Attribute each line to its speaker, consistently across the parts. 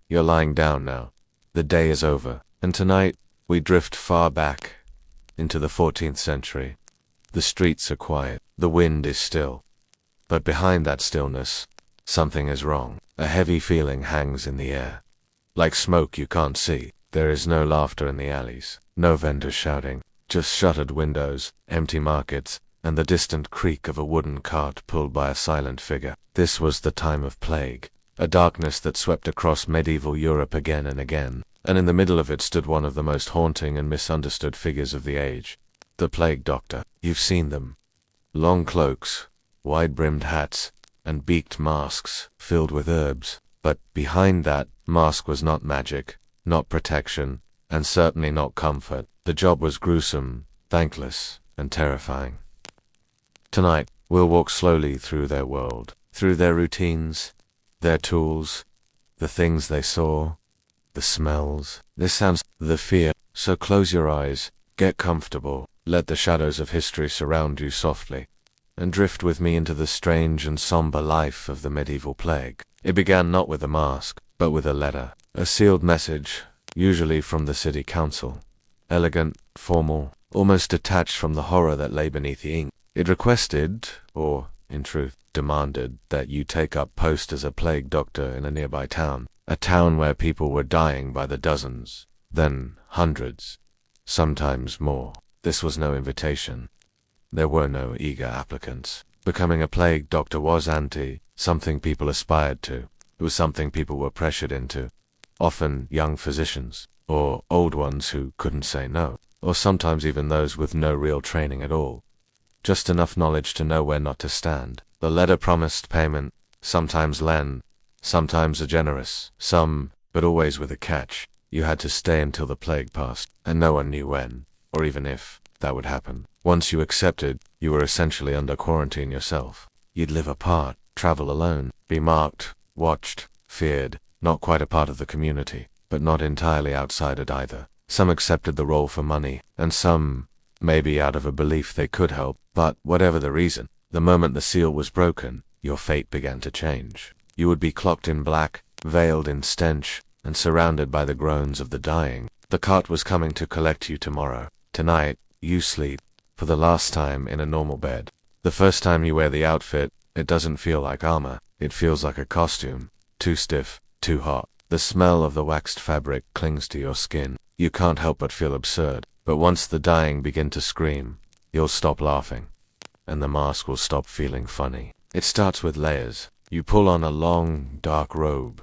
Speaker 1: You're lying down now. The day is over, and tonight we drift far back into the 14th century. The streets are quiet, the wind is still. But behind that stillness, something is wrong. A heavy feeling hangs in the air. Like smoke you can't see. There is no laughter in the alleys, no vendors shouting, just shuttered windows, empty markets, and the distant creak of a wooden cart pulled by a silent figure. This was the time of plague, a darkness that swept across medieval Europe again and again, and in the middle of it stood one of the most haunting and misunderstood figures of the age, the plague doctor. You've seen them. Long cloaks, wide-brimmed hats, and beaked masks filled with herbs. But behind that mask was not magic, not protection, and certainly not comfort. The job was gruesome, thankless, and terrifying. Tonight, we'll walk slowly through their world, through their routines, their tools, the things they saw, the smells, the sounds, the fear. So close your eyes, get comfortable, let the shadows of history surround you softly, and drift with me into the strange and somber life of the medieval plague. It began not with a mask, but with a letter, a sealed message, usually from the city council. Elegant, formal, almost detached from the horror that lay beneath the ink. It requested, or, in truth, demanded, that you take up post as a plague doctor in a nearby town, a town where people were dying by the dozens, then hundreds, sometimes more. This was no invitation. There were no eager applicants. Becoming a plague doctor was something people aspired to. It was something people were pressured into. Often young physicians, or old ones who couldn't say no, or sometimes even those with no real training at all. Just enough knowledge to know where not to stand. The letter promised payment, sometimes land, sometimes a generous sum, but always with a catch. You had to stay until the plague passed, and no one knew when, or even if, that would happen. Once you accepted, you were essentially under quarantine yourself. You'd live apart, travel alone, be marked, watched, feared, not quite a part of the community, but not entirely outside it either. Some accepted the role for money, and some, maybe out of a belief they could help. But whatever the reason, the moment the seal was broken, your fate began to change. You would be cloaked in black, veiled in stench, and surrounded by the groans of the dying. The cart was coming to collect you tomorrow. Tonight, you sleep, for the last time, in a normal bed. The first time you wear the outfit, it doesn't feel like armor. It feels like a costume. Too stiff, too hot. The smell of the waxed fabric clings to your skin. You can't help but feel absurd. But once the dying begin to scream, you'll stop laughing, and the mask will stop feeling funny. It starts with layers. You pull on a long, dark robe,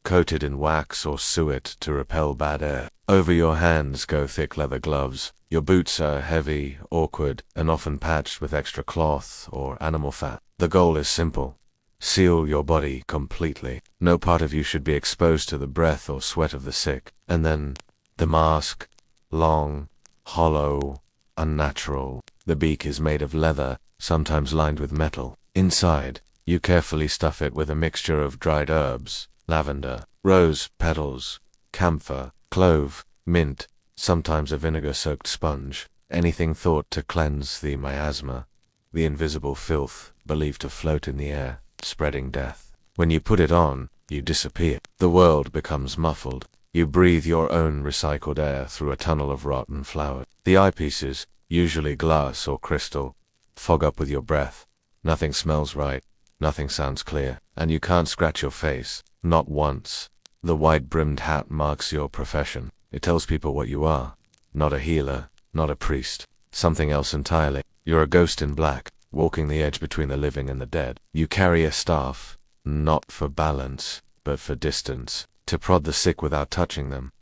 Speaker 1: coated in wax or suet to repel bad air. Over your hands go thick leather gloves. Your boots are heavy, awkward, and often patched with extra cloth or animal fat. The goal is simple. Seal your body completely. No part of you should be exposed to the breath or sweat of the sick. And then, the mask, long, hollow, unnatural. The beak is made of leather, sometimes lined with metal. Inside, you carefully stuff it with a mixture of dried herbs, lavender, rose petals, camphor, clove, mint, sometimes a vinegar-soaked sponge. Anything thought to cleanse the miasma, the invisible filth believed to float in the air, spreading death. When you put it on, you disappear. The world becomes muffled. You breathe your own recycled air through a tunnel of rotten flowers. The eyepieces, usually glass or crystal, fog up with your breath. Nothing smells right, nothing sounds clear, and you can't scratch your face, not once. The wide-brimmed hat marks your profession. It tells people what you are. Not a healer, not a priest, something else entirely. You're a ghost in black, walking the edge between the living and the dead. You carry a staff, not for balance, but for distance, to prod the sick without touching them,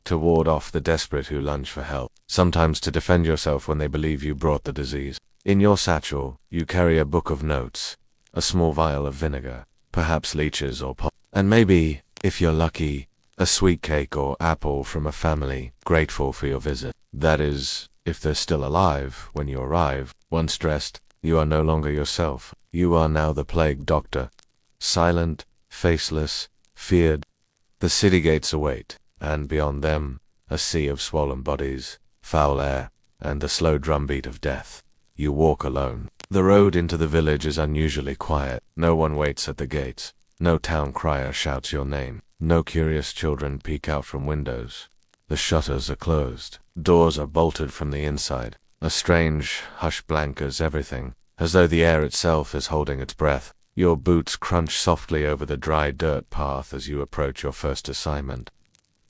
Speaker 1: to ward off the desperate who lunge for help, sometimes to defend yourself when they believe you brought the disease. In your satchel, you carry a book of notes, a small vial of vinegar, perhaps leeches or and maybe, if you're lucky, a sweet cake or apple from a family grateful for your visit. That is, if they're still alive when you arrive. Once dressed, you are no longer yourself. You are now the plague doctor. Silent, faceless, feared. The city gates await, and beyond them, a sea of swollen bodies, foul air, and the slow drumbeat of death. You walk alone. The road into the village is unusually quiet. No one waits at the gates. No town crier shouts your name. No curious children peek out from windows. The shutters are closed. Doors are bolted from the inside. A strange hush blankets everything, as though the air itself is holding its breath. Your boots crunch softly over the dry dirt path as you approach your first assignment.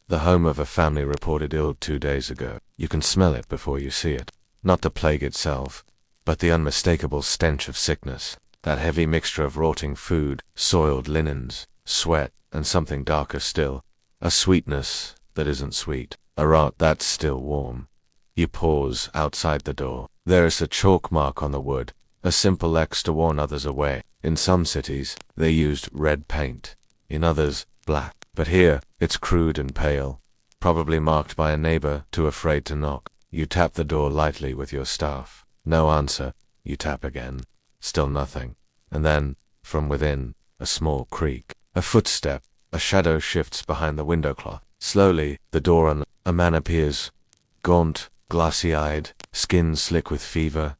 Speaker 1: The home of a family reported ill 2 days ago. You can smell it before you see it. Not the plague itself, but the unmistakable stench of sickness. That heavy mixture of rotting food, soiled linens, sweat, and something darker still. A sweetness that isn't sweet. A rot that's still warm. You pause outside the door. There is a chalk mark on the wood, a simple X to warn others away. In some cities, they used red paint. In others, black. But here, it's crude and pale. Probably marked by a neighbor too afraid to knock. You tap the door lightly with your staff. No answer. You tap again. Still nothing. And then, from within, a small creak. A footstep. A shadow shifts behind the window cloth. Slowly, the door unlocks. A man appears. Gaunt, glassy-eyed, skin slick with fever.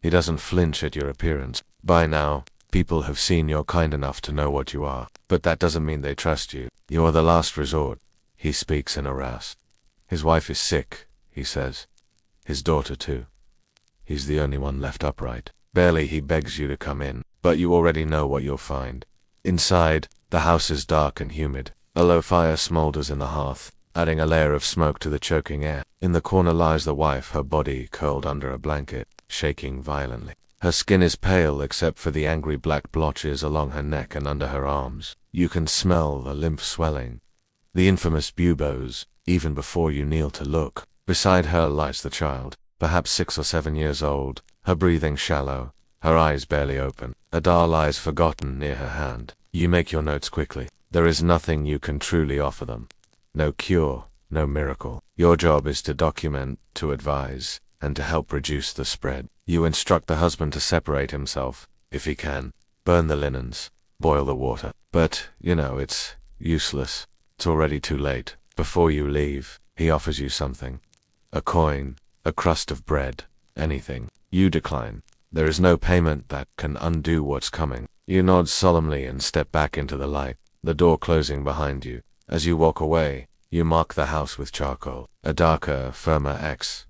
Speaker 1: He doesn't flinch at your appearance. By now, people have seen you're kind enough to know what you are. But that doesn't mean they trust you. You are the last resort. He speaks in a rasp. His wife is sick, he says. His daughter too. He's the only one left upright. Barely he begs you to come in, but you already know what you'll find. Inside, the house is dark and humid. A low fire smolders in the hearth, adding a layer of smoke to the choking air. In the corner lies the wife, her body curled under a blanket, shaking violently. Her skin is pale except for the angry black blotches along her neck and under her arms. You can smell the lymph swelling. The infamous buboes, even before you kneel to look. Beside her lies the child, perhaps 6 or 7 years old, her breathing shallow, her eyes barely open. A doll lies forgotten near her hand. You make your notes quickly. There is nothing you can truly offer them. No cure, no miracle. Your job is to document, to advise, and to help reduce the spread. You instruct the husband to separate himself, if he can. Burn the linens, boil the water. But, it's useless. It's already too late. Before you leave, he offers you something. A coin, a crust of bread, anything. You decline. There is no payment that can undo what's coming. You nod solemnly and step back into the light, the door closing behind you. As you walk away, you mark the house with charcoal, a darker, firmer X.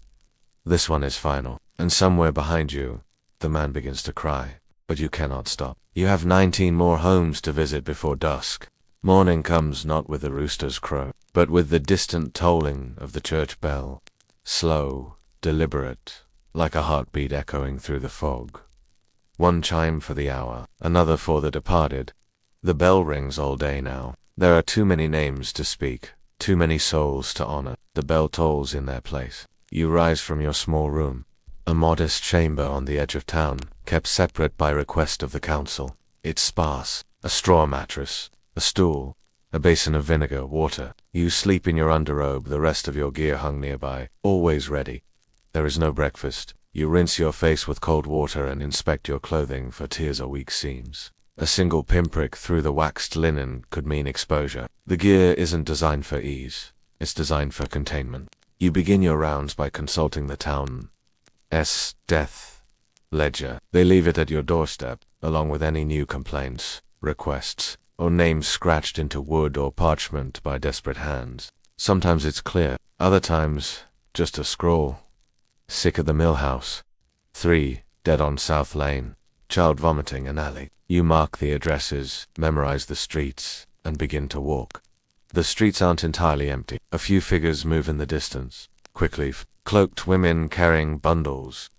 Speaker 1: This one is final. And somewhere behind you, the man begins to cry, but you cannot stop. You have 19 more homes to visit before dusk. Morning comes not with the rooster's crow, but with the distant tolling of the church bell. Slow, deliberate, like a heartbeat echoing through the fog. One chime for the hour, another for the departed. The bell rings all day now. There are too many names to speak, too many souls to honor. The bell tolls in their place. You rise from your small room, a modest chamber on the edge of town, kept separate by request of the council. It's sparse. A straw mattress, a stool, a basin of vinegar, water. You sleep in your underrobe, the rest of your gear hung nearby, always ready. There is no breakfast. You rinse your face with cold water and inspect your clothing for tears or weak seams. A single pinprick through the waxed linen could mean exposure. The gear isn't designed for ease. It's designed for containment. You begin your rounds by consulting the town's death ledger. They leave it at your doorstep, along with any new complaints, requests, or names scratched into wood or parchment by desperate hands. Sometimes it's clear, other times just a scroll. Sick at the mill house. 3, dead on South Lane. Child vomiting an alley. You mark the addresses, memorize the streets, and begin to walk. The streets aren't entirely empty. A few figures move in the distance. Quickly, cloaked women carrying bundles.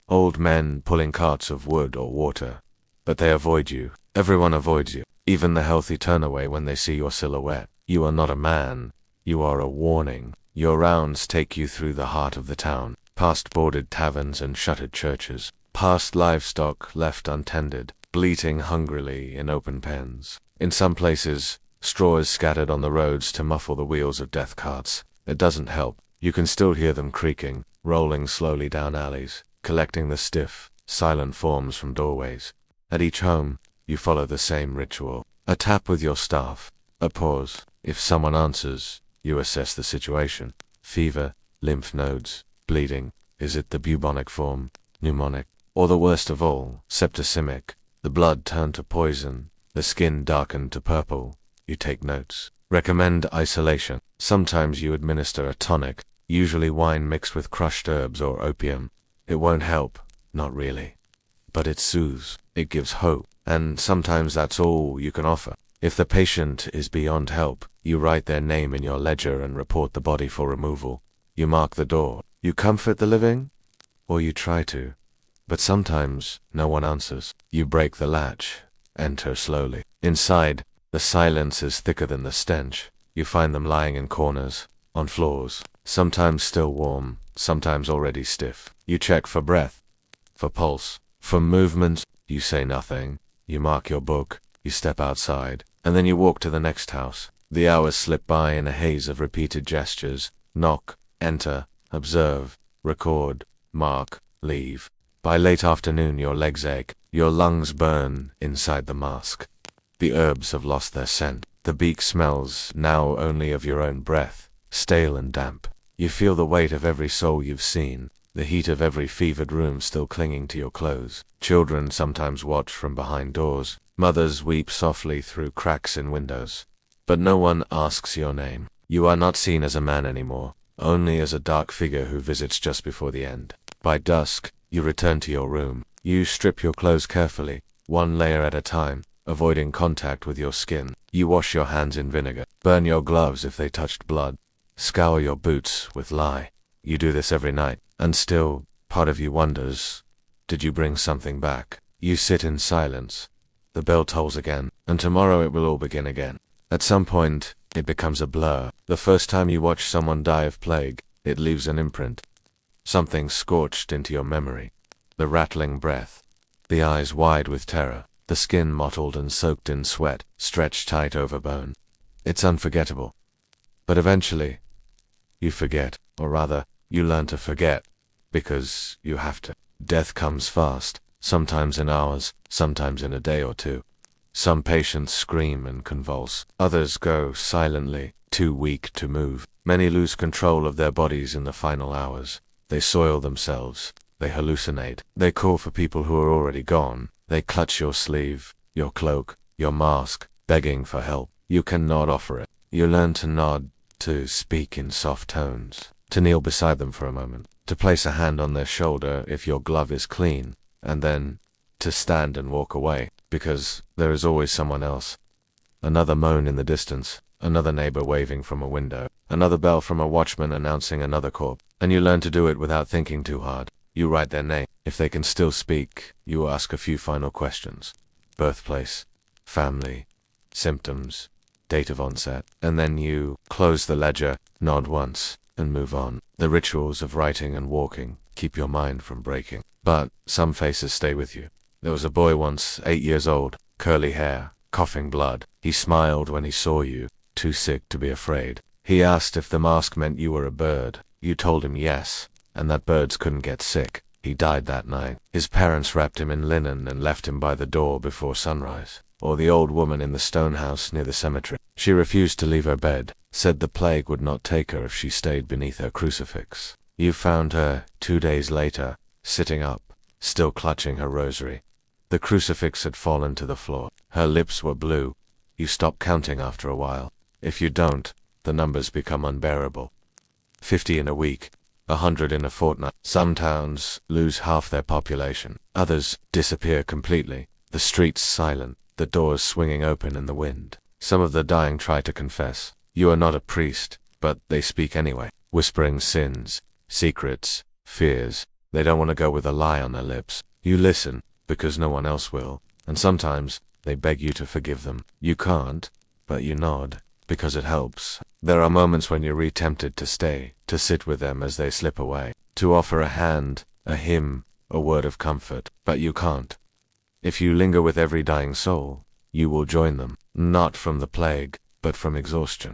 Speaker 1: Old men pulling carts of wood or water. But they avoid you. Everyone avoids you. Even the healthy turn away when they see your silhouette. You are not a man. You are a warning. Your rounds take you through the heart of the town, past boarded taverns and shuttered churches, past livestock left untended, bleating hungrily in open pens. In some places, straw is scattered on the roads to muffle the wheels of death carts. It doesn't help. You can still hear them creaking, rolling slowly down alleys, collecting the stiff, silent forms from doorways. At each home, you follow the same ritual. A tap with your staff, a pause. If someone answers, you assess the situation. Fever, lymph nodes, bleeding. Is it the bubonic form, pneumonic, or the worst of all, septicemic? The blood turned to poison, the skin darkened to purple. You take notes. Recommend isolation. Sometimes you administer a tonic, usually wine mixed with crushed herbs or opium. It won't help, not really. But it soothes, it gives hope, and sometimes that's all you can offer. If the patient is beyond help, you write their name in your ledger and report the body for removal. You mark the door. You comfort the living? Or you try to. But sometimes no one answers. You break the latch, enter slowly. Inside, the silence is thicker than the stench. You find them lying in corners, on floors, sometimes still warm, sometimes already stiff. You check for breath, for pulse, for movement. You say nothing. You mark your book. You step outside, and then you walk to the next house. The hours slip by in a haze of repeated gestures. Knock, enter, observe, record, mark, leave. By late afternoon your legs ache, your lungs burn inside the mask. The herbs have lost their scent. The beak smells now only of your own breath, stale and damp. You feel the weight of every soul you've seen, the heat of every fevered room still clinging to your clothes. Children sometimes watch from behind doors. Mothers weep softly through cracks in windows. But no one asks your name. You are not seen as a man anymore, only as a dark figure who visits just before the end. By dusk, you return to your room. You strip your clothes carefully, one layer at a time, avoiding contact with your skin. You wash your hands in vinegar, burn your gloves if they touched blood, scour your boots with lye. You do this every night, and still, part of you wonders, did you bring something back? You sit in silence. The bell tolls again, and tomorrow it will all begin again. At some point, it becomes a blur. The first time you watch someone die of plague, it leaves an imprint. Something scorched into your memory. The rattling breath. The eyes wide with terror. The skin mottled and soaked in sweat, stretched tight over bone. It's unforgettable. But eventually, you forget, or rather, you learn to forget, because you have to. Death comes fast, sometimes in hours, sometimes in a day or two. Some patients scream and convulse. Others go silently, too weak to move. Many lose control of their bodies in the final hours. They soil themselves. They hallucinate. They call for people who are already gone. They clutch your sleeve, your cloak, your mask, begging for help. You cannot offer it. You learn to nod, to speak in soft tones, to kneel beside them for a moment, to place a hand on their shoulder if your glove is clean, and then to stand and walk away, because there is always someone else. Another moan in the distance, another neighbor waving from a window, another bell from a watchman announcing another corpse, and you learn to do it without thinking too hard. You write their name. If they can still speak, you ask a few final questions. Birthplace, family, symptoms, date of onset, and then you close the ledger, nod once, and move on. The rituals of writing and walking keep your mind from breaking. But some faces stay with you. There was a boy once, 8 years old, curly hair, coughing blood. He smiled when he saw you, too sick to be afraid. He asked if the mask meant you were a bird. You told him yes, and that birds couldn't get sick. He died that night. His parents wrapped him in linen and left him by the door before sunrise. Or the old woman in the stone house near the cemetery. She refused to leave her bed, said the plague would not take her if she stayed beneath her crucifix. You found her, 2 days later, sitting up, still clutching her rosary. The crucifix had fallen to the floor. Her lips were blue. You stop counting after a while. If you don't, the numbers become unbearable. 50 in a week, 100 in a fortnight. Some towns lose half their population. Others disappear completely. The streets silent, the doors swinging open in the wind. Some of the dying try to confess. You are not a priest, but they speak anyway, whispering sins, secrets, fears. They don't want to go with a lie on their lips. You listen, because no one else will, and sometimes they beg you to forgive them. You can't, but you nod, because it helps. There are moments when you're tempted to stay, to sit with them as they slip away, to offer a hand, a hymn, a word of comfort, but you can't. If you linger with every dying soul, you will join them, not from the plague, but from exhaustion,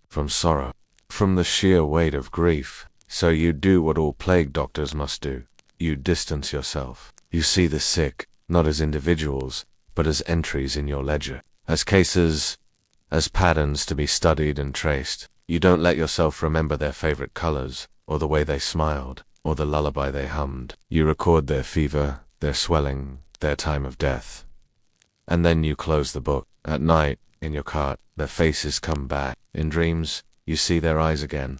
Speaker 1: from sorrow, from the sheer weight of grief. So you do what all plague doctors must do. You distance yourself. You see the sick, not as individuals, but as entries in your ledger, as cases, as patterns to be studied and traced. You don't let yourself remember their favorite colors, or the way they smiled, or the lullaby they hummed. You record their fever, their swelling, their time of death. And then you close the book. At night, In your cart, their faces come back. In dreams, you see their eyes again,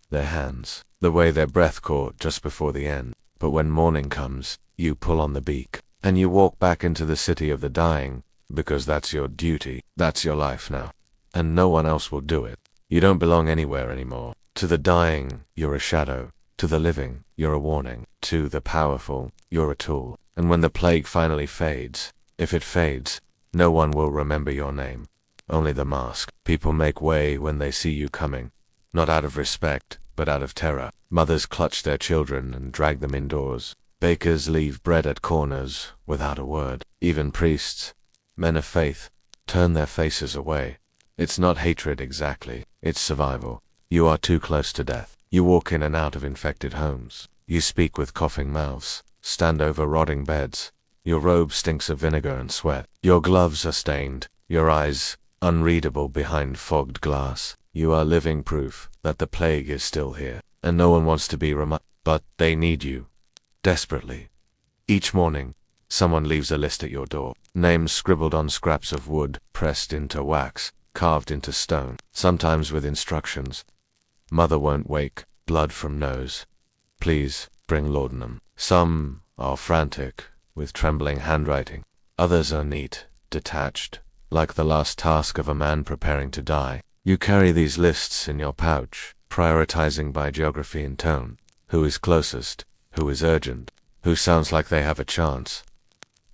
Speaker 1: their hands, the way their breath caught just before the end. But when morning comes, you pull on the beak, and you walk back into the city of the dying, because that's your duty, that's your life now. And no one else will do it. You don't belong anywhere anymore. To the dying, you're a shadow. To the living, you're a warning. To the powerful, you're a tool. And when the plague finally fades, if it fades, no one will remember your name. Only the mask. People make way when they see you coming, not out of respect, but out of terror. Mothers clutch their children and drag them indoors. Bakers leave bread at corners without a word. Even priests, men of faith, turn their faces away. It's not hatred exactly, it's survival. You are too close to death. You walk in and out of infected homes. You speak with coughing mouths, stand over rotting beds. Your robe stinks of vinegar and sweat. Your gloves are stained, your eyes unreadable behind fogged glass. You are living proof that the plague is still here, and no one wants to be but they need you. Desperately. Each morning, someone leaves a list at your door. Names scribbled on scraps of wood, pressed into wax, carved into stone, sometimes with instructions. Mother won't wake, blood from nose. Please, bring laudanum. Some are frantic, with trembling handwriting. Others are neat, detached, like the last task of a man preparing to die. You carry these lists in your pouch, prioritizing by geography and tone. Who is closest? Who is urgent? Who sounds like they have a chance?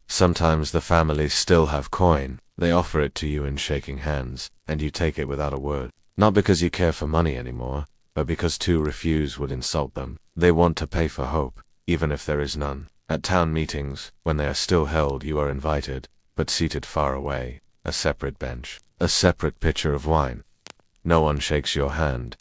Speaker 1: Sometimes the families still have coin. They offer it to you in shaking hands, and you take it without a word. Not because you care for money anymore, but because to refuse would insult them. They want to pay for hope, even if there is none. At town meetings, when they are still held, you are invited, but seated far away. A separate bench, a separate pitcher of wine. No one shakes your hand.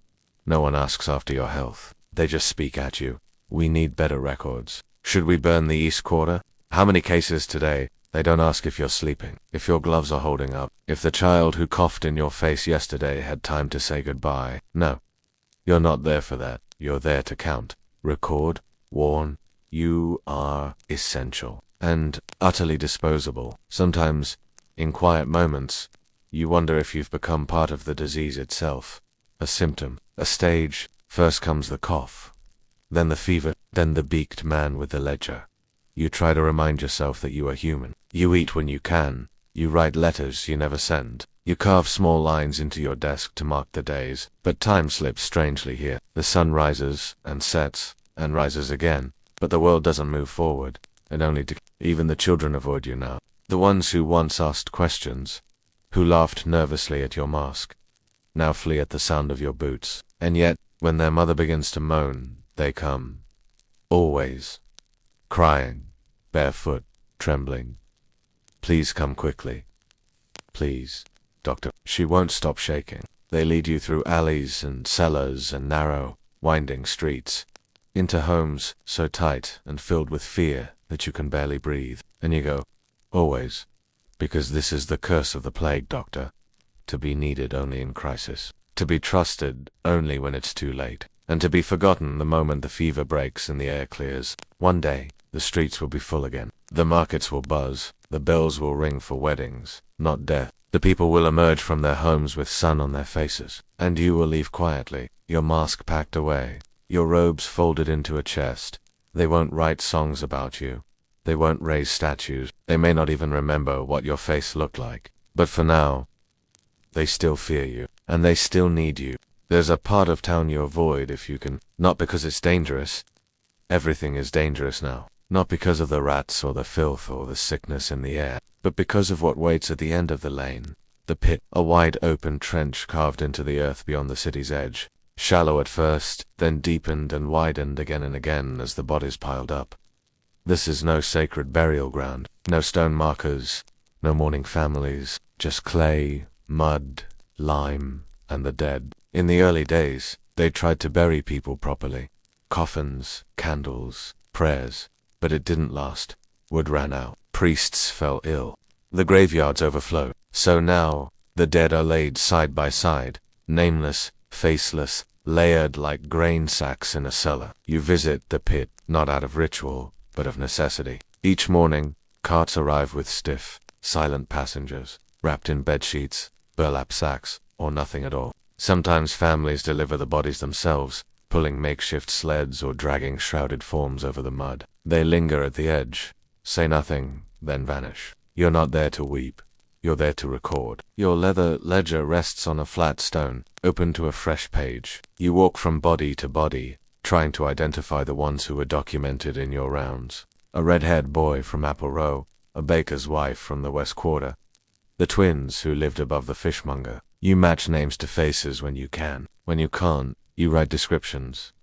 Speaker 1: No one asks after your health. They just speak at you. We need better records. Should we burn the East Quarter? How many cases today? They don't ask if you're sleeping, if your gloves are holding up, if the child who coughed in your face yesterday had time to say goodbye. No. You're not there for that. You're there to count, record, warn. You are essential and utterly disposable. Sometimes, in quiet moments, you wonder if you've become part of the disease itself. A symptom, a stage. First comes the cough, then the fever, then the beaked man with the ledger. You try to remind yourself that you are human. You eat when you can. You write letters you never send. You carve small lines into your desk to mark the days. But time slips strangely here. The sun rises and sets and rises again. But the world doesn't move forward. And only even the children avoid you now. The ones who once asked questions, who laughed nervously at your mask, now flee at the sound of your boots. And yet, when their mother begins to moan, they come. Always. Crying. Barefoot. Trembling. Please come quickly. Please, doctor. She won't stop shaking. They lead you through alleys and cellars and narrow, winding streets, into homes so tight and filled with fear that you can barely breathe. And you go, always, because this is the curse of the plague, doctor. To be needed only in crisis. To be trusted only when it's too late. And to be forgotten the moment the fever breaks and the air clears. One day, the streets will be full again. The markets will buzz. The bells will ring for weddings, not death. The people will emerge from their homes with sun on their faces. And you will leave quietly, your mask packed away, your robes folded into a chest. They won't write songs about you. They won't raise statues. They may not even remember what your face looked like. But for now, they still fear you, and they still need you. There's a part of town you avoid if you can, not because it's dangerous. Everything is dangerous now. Not because of the rats or the filth or the sickness in the air, but because of what waits at the end of the lane. The pit, a wide open trench carved into the earth beyond the city's edge. Shallow at first, then deepened and widened again and again as the bodies piled up. This is no sacred burial ground, no stone markers, no mourning families, just clay, mud, lime, and the dead. In the early days, they tried to bury people properly. Coffins, candles, prayers. But it didn't last. Wood ran out. Priests fell ill. The graveyards overflowed. So now, the dead are laid side by side, nameless, faceless, layered like grain sacks in a cellar. You visit the pit, not out of ritual, but of necessity. Each morning, carts arrive with stiff, silent passengers, wrapped in bedsheets, burlap sacks, or nothing at all. Sometimes families deliver the bodies themselves, pulling makeshift sleds or dragging shrouded forms over the mud. They linger at the edge, say nothing, then vanish. You're not there to weep. You're there to record. Your leather ledger rests on a flat stone, open to a fresh page. You walk from body to body, trying to identify the ones who were documented in your rounds. A red-haired boy from Apple Row, a baker's wife from the West Quarter, the twins who lived above the fishmonger. You match names to faces when you can. When you can't, you write descriptions.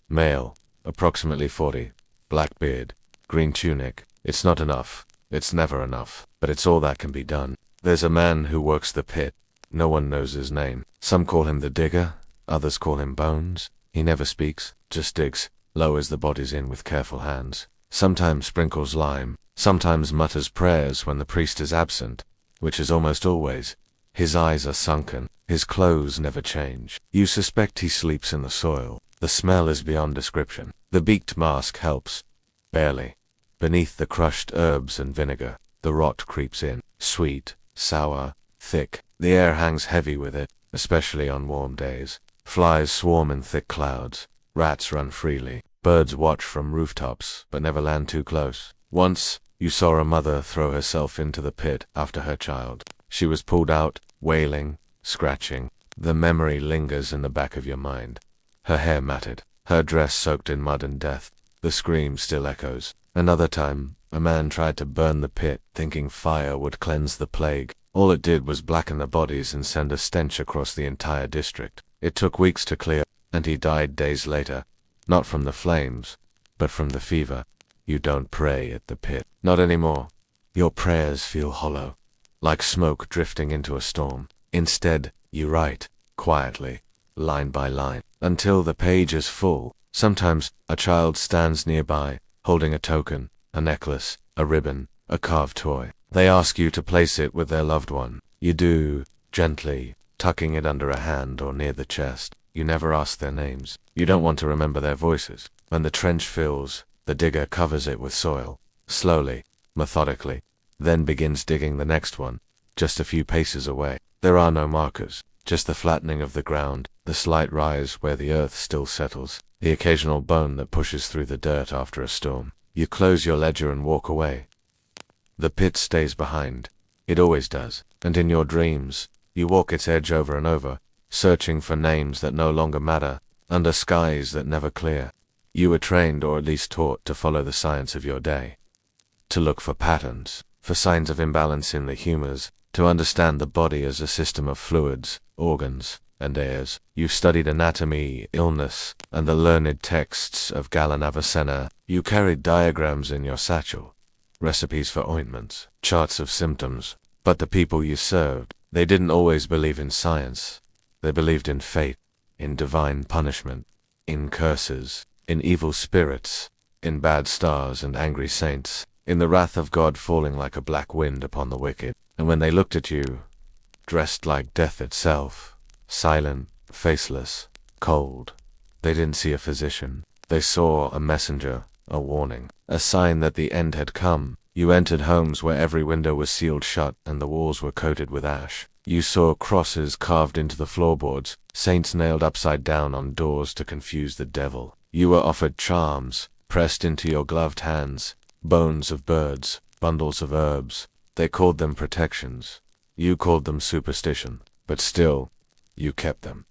Speaker 1: Male, approximately 40, black beard, green tunic. It's not enough. It's never enough, but it's all that can be done. There's a man who works the pit. No one knows his name. Some call him the digger, others call him Bones. He never speaks, just digs, lowers the bodies in with careful hands. Sometimes sprinkles lime, sometimes mutters prayers when the priest is absent, which is almost always. His eyes are sunken, his clothes never change. You suspect he sleeps in the soil. The smell is beyond description. The beaked mask helps. Barely. Beneath the crushed herbs and vinegar, the rot creeps in. Sweet, sour, thick. The air hangs heavy with it, especially on warm days. Flies swarm in thick clouds. Rats run freely. Birds watch from rooftops, but never land too close. Once, you saw a mother throw herself into the pit after her child. She was pulled out, wailing, scratching. The memory lingers in the back of your mind. Her hair matted, her dress soaked in mud and death. The scream still echoes. Another time, a man tried to burn the pit, thinking fire would cleanse the plague. All it did was blacken the bodies and send a stench across the entire district. It took weeks to clear, and he died days later. Not from the flames, but from the fever. You don't pray at the pit. Not anymore. Your prayers feel hollow, like smoke drifting into a storm. Instead, you write, quietly, line by line, until the page is full. Sometimes, a child stands nearby, holding a token, a necklace, a ribbon, a carved toy. They ask you to place it with their loved one. You do, gently, tucking it under a hand or near the chest. You never ask their names. You don't want to remember their voices. When the trench fills, the digger covers it with soil, slowly, methodically, then begins digging the next one, just a few paces away. There are no markers, just the flattening of the ground, the slight rise where the earth still settles, the occasional bone that pushes through the dirt after a storm. You close your ledger and walk away. The pit stays behind. It always does. And in your dreams, you walk its edge over and over, searching for names that no longer matter, under skies that never clear. You were trained, or at least taught, to follow the science of your day. To look for patterns, for signs of imbalance in the humors, to understand the body as a system of fluids, organs, and airs. You studied anatomy, illness, and the learned texts of Galen Avicenna. You carried diagrams in your satchel, recipes for ointments, charts of symptoms. But the people you served, they didn't always believe in science. They believed in fate, in divine punishment, in curses, in evil spirits, in bad stars and angry saints, in the wrath of God falling like a black wind upon the wicked. And when they looked at you, dressed like death itself, silent, faceless, cold, they didn't see a physician. They saw a messenger, a warning, a sign that the end had come. You entered homes where every window was sealed shut and the walls were coated with ash. You saw crosses carved into the floorboards, saints nailed upside down on doors to confuse the devil. You were offered charms, pressed into your gloved hands, bones of birds, bundles of herbs. They called them protections. You called them superstition. But still, you kept them.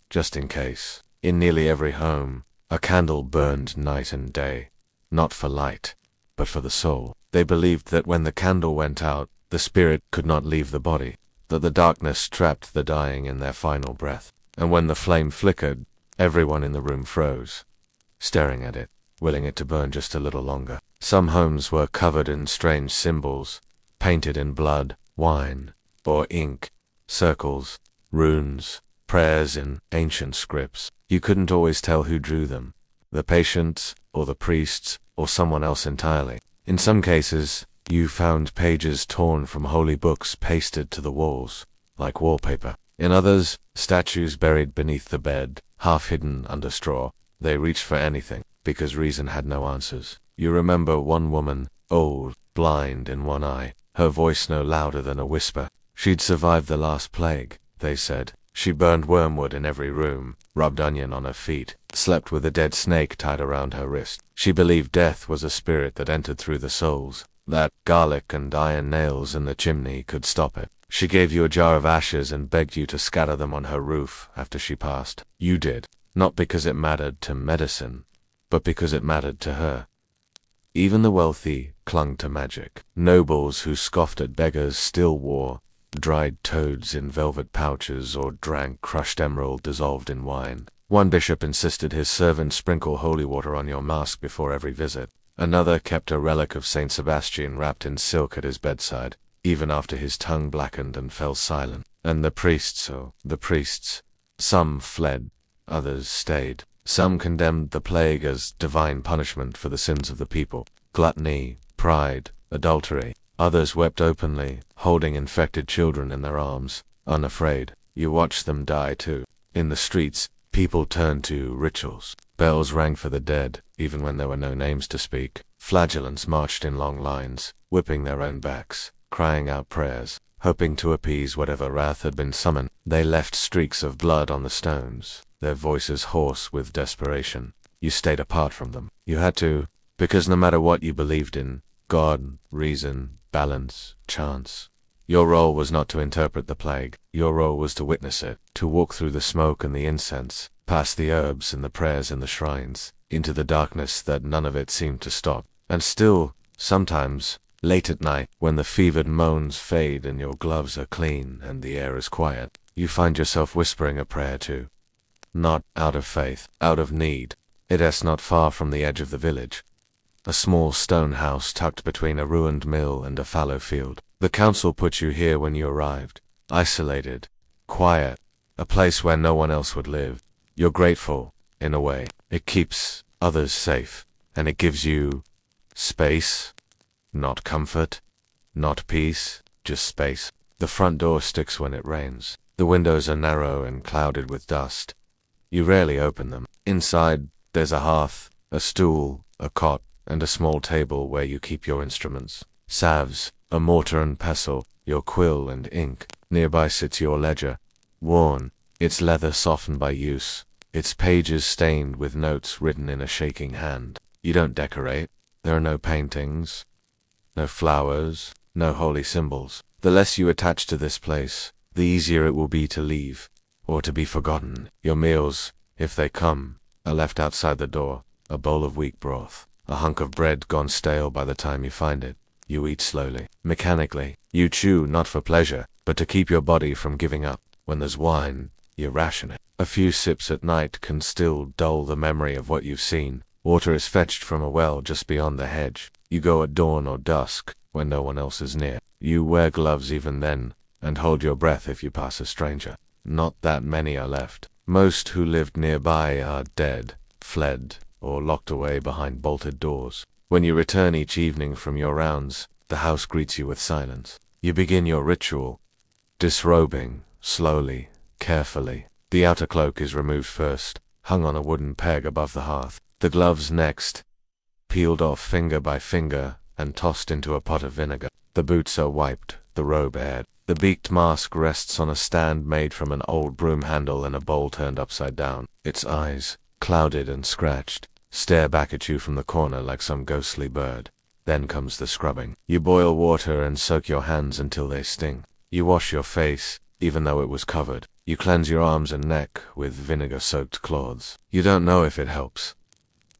Speaker 1: Just in case. In nearly every home, a candle burned night and day. Not for light, but for the soul. They believed that when the candle went out, the spirit could not leave the body, that the darkness trapped the dying in their final breath. And when the flame flickered, everyone in the room froze, staring at it, willing it to burn just a little longer. Some homes were covered in strange symbols, painted in blood, wine, or ink, circles, runes, prayers in ancient scripts. You couldn't always tell who drew them, the patients, or the priests, or someone else entirely. In some cases, you found pages torn from holy books pasted to the walls, like wallpaper. In others, statues buried beneath the bed, half hidden under straw. They reached for anything, because reason had no answers. You remember one woman, old, blind in one eye, her voice no louder than a whisper. She'd survived the last plague, they said. She burned wormwood in every room, rubbed onion on her feet, slept with a dead snake tied around her wrist. She believed death was a spirit that entered through the souls, that garlic and iron nails in the chimney could stop it. She gave you a jar of ashes and begged you to scatter them on her roof after she passed. You did, not because it mattered to medicine, but because it mattered to her. Even the wealthy clung to magic. Nobles who scoffed at beggars still wore dried toads in velvet pouches or drank crushed emerald dissolved in wine. One bishop insisted his servants sprinkle holy water on your mask before every visit. Another kept a relic of Saint Sebastian wrapped in silk at his bedside, even after his tongue blackened and fell silent. And the priests, some fled, others stayed. Some condemned the plague as divine punishment for the sins of the people. Gluttony, pride, adultery. Others wept openly, holding infected children in their arms, unafraid. You watched them die too. In the streets, people turned to rituals. Bells rang for the dead, even when there were no names to speak. Flagellants marched in long lines, whipping their own backs, crying out prayers, hoping to appease whatever wrath had been summoned. They left streaks of blood on the stones, their voices hoarse with desperation. You stayed apart from them. You had to, because no matter what you believed in, God, reason, balance, chance, your role was not to interpret the plague. Your role was to witness it, to walk through the smoke and the incense, past the herbs and the prayers in the shrines, into the darkness that none of it seemed to stop. And still, sometimes, late at night, when the fevered moans fade and your gloves are clean and the air is quiet, you find yourself whispering a prayer too. Not out of faith, out of need. It is not far from the edge of the village. A small stone house tucked between a ruined mill and a fallow field. The council put you here when you arrived. Isolated, quiet, a place where no one else would live. You're grateful, in a way. It keeps others safe, and it gives you space. Not comfort, not peace, just space. The front door sticks when it rains. The windows are narrow and clouded with dust. You rarely open them. Inside, there's a hearth, a stool, a cot, and a small table where you keep your instruments. Salves, a mortar and pestle, your quill and ink. Nearby sits your ledger, worn, its leather softened by use, its pages stained with notes written in a shaking hand. You don't decorate. There are no paintings, no flowers, no holy symbols. The less you attach to this place, the easier it will be to leave, or to be forgotten. Your meals, if they come, are left outside the door, a bowl of weak broth, a hunk of bread gone stale by the time you find it. You eat slowly, mechanically. You chew not for pleasure, but to keep your body from giving up. When there's wine, you ration it. A few sips at night can still dull the memory of what you've seen. Water is fetched from a well just beyond the hedge. You go at dawn or dusk, when no one else is near. You wear gloves even then, and hold your breath if you pass a stranger. Not that many are left. Most who lived nearby are dead, fled, or locked away behind bolted doors. When you return each evening from your rounds, the house greets you with silence. You begin your ritual, disrobing, slowly, carefully. The outer cloak is removed first, hung on a wooden peg above the hearth. The gloves next, peeled off finger by finger, and tossed into a pot of vinegar. The boots are wiped, the robe aired. The beaked mask rests on a stand made from an old broom handle and a bowl turned upside down. Its eyes, clouded and scratched, stare back at you from the corner like some ghostly bird. Then comes the scrubbing. You boil water and soak your hands until they sting. You wash your face, even though it was covered. You cleanse your arms and neck with vinegar-soaked cloths. You don't know if it helps,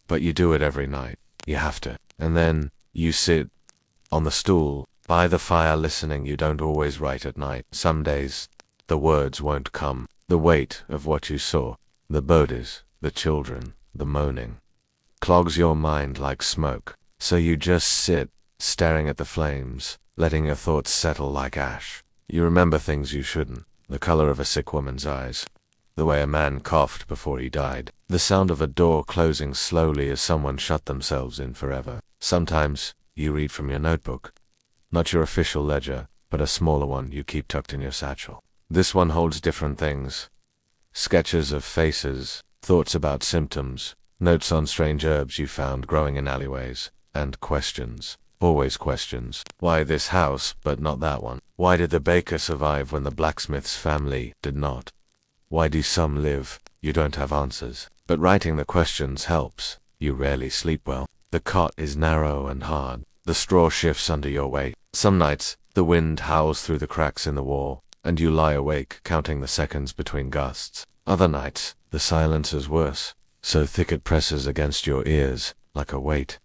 Speaker 1: but you do it every night. You have to. And then, you sit on the stool, by the fire listening. You don't always write at night. Some days, the words won't come. The weight of what you saw, the bodies, the children, the moaning, clogs your mind like smoke. So you just sit, staring at the flames, letting your thoughts settle like ash. You remember things you shouldn't. The color of a sick woman's eyes, the way a man coughed before he died, the sound of a door closing slowly as someone shut themselves in forever. Sometimes, you read from your notebook. Not your official ledger, but a smaller one you keep tucked in your satchel. This one holds different things. Sketches of faces, thoughts about symptoms, notes on strange herbs you found growing in alleyways, and questions. always questions. Why this house, but not that one? Why did the baker survive when the blacksmith's family did not? Why do some live? You don't have answers. But writing the questions helps. You rarely sleep well. The cot is narrow and hard. The straw shifts under your weight. Some nights, the wind howls through the cracks in the wall, and you lie awake counting the seconds between gusts. Other nights, the silence is worse, so thick it presses against your ears, like a weight.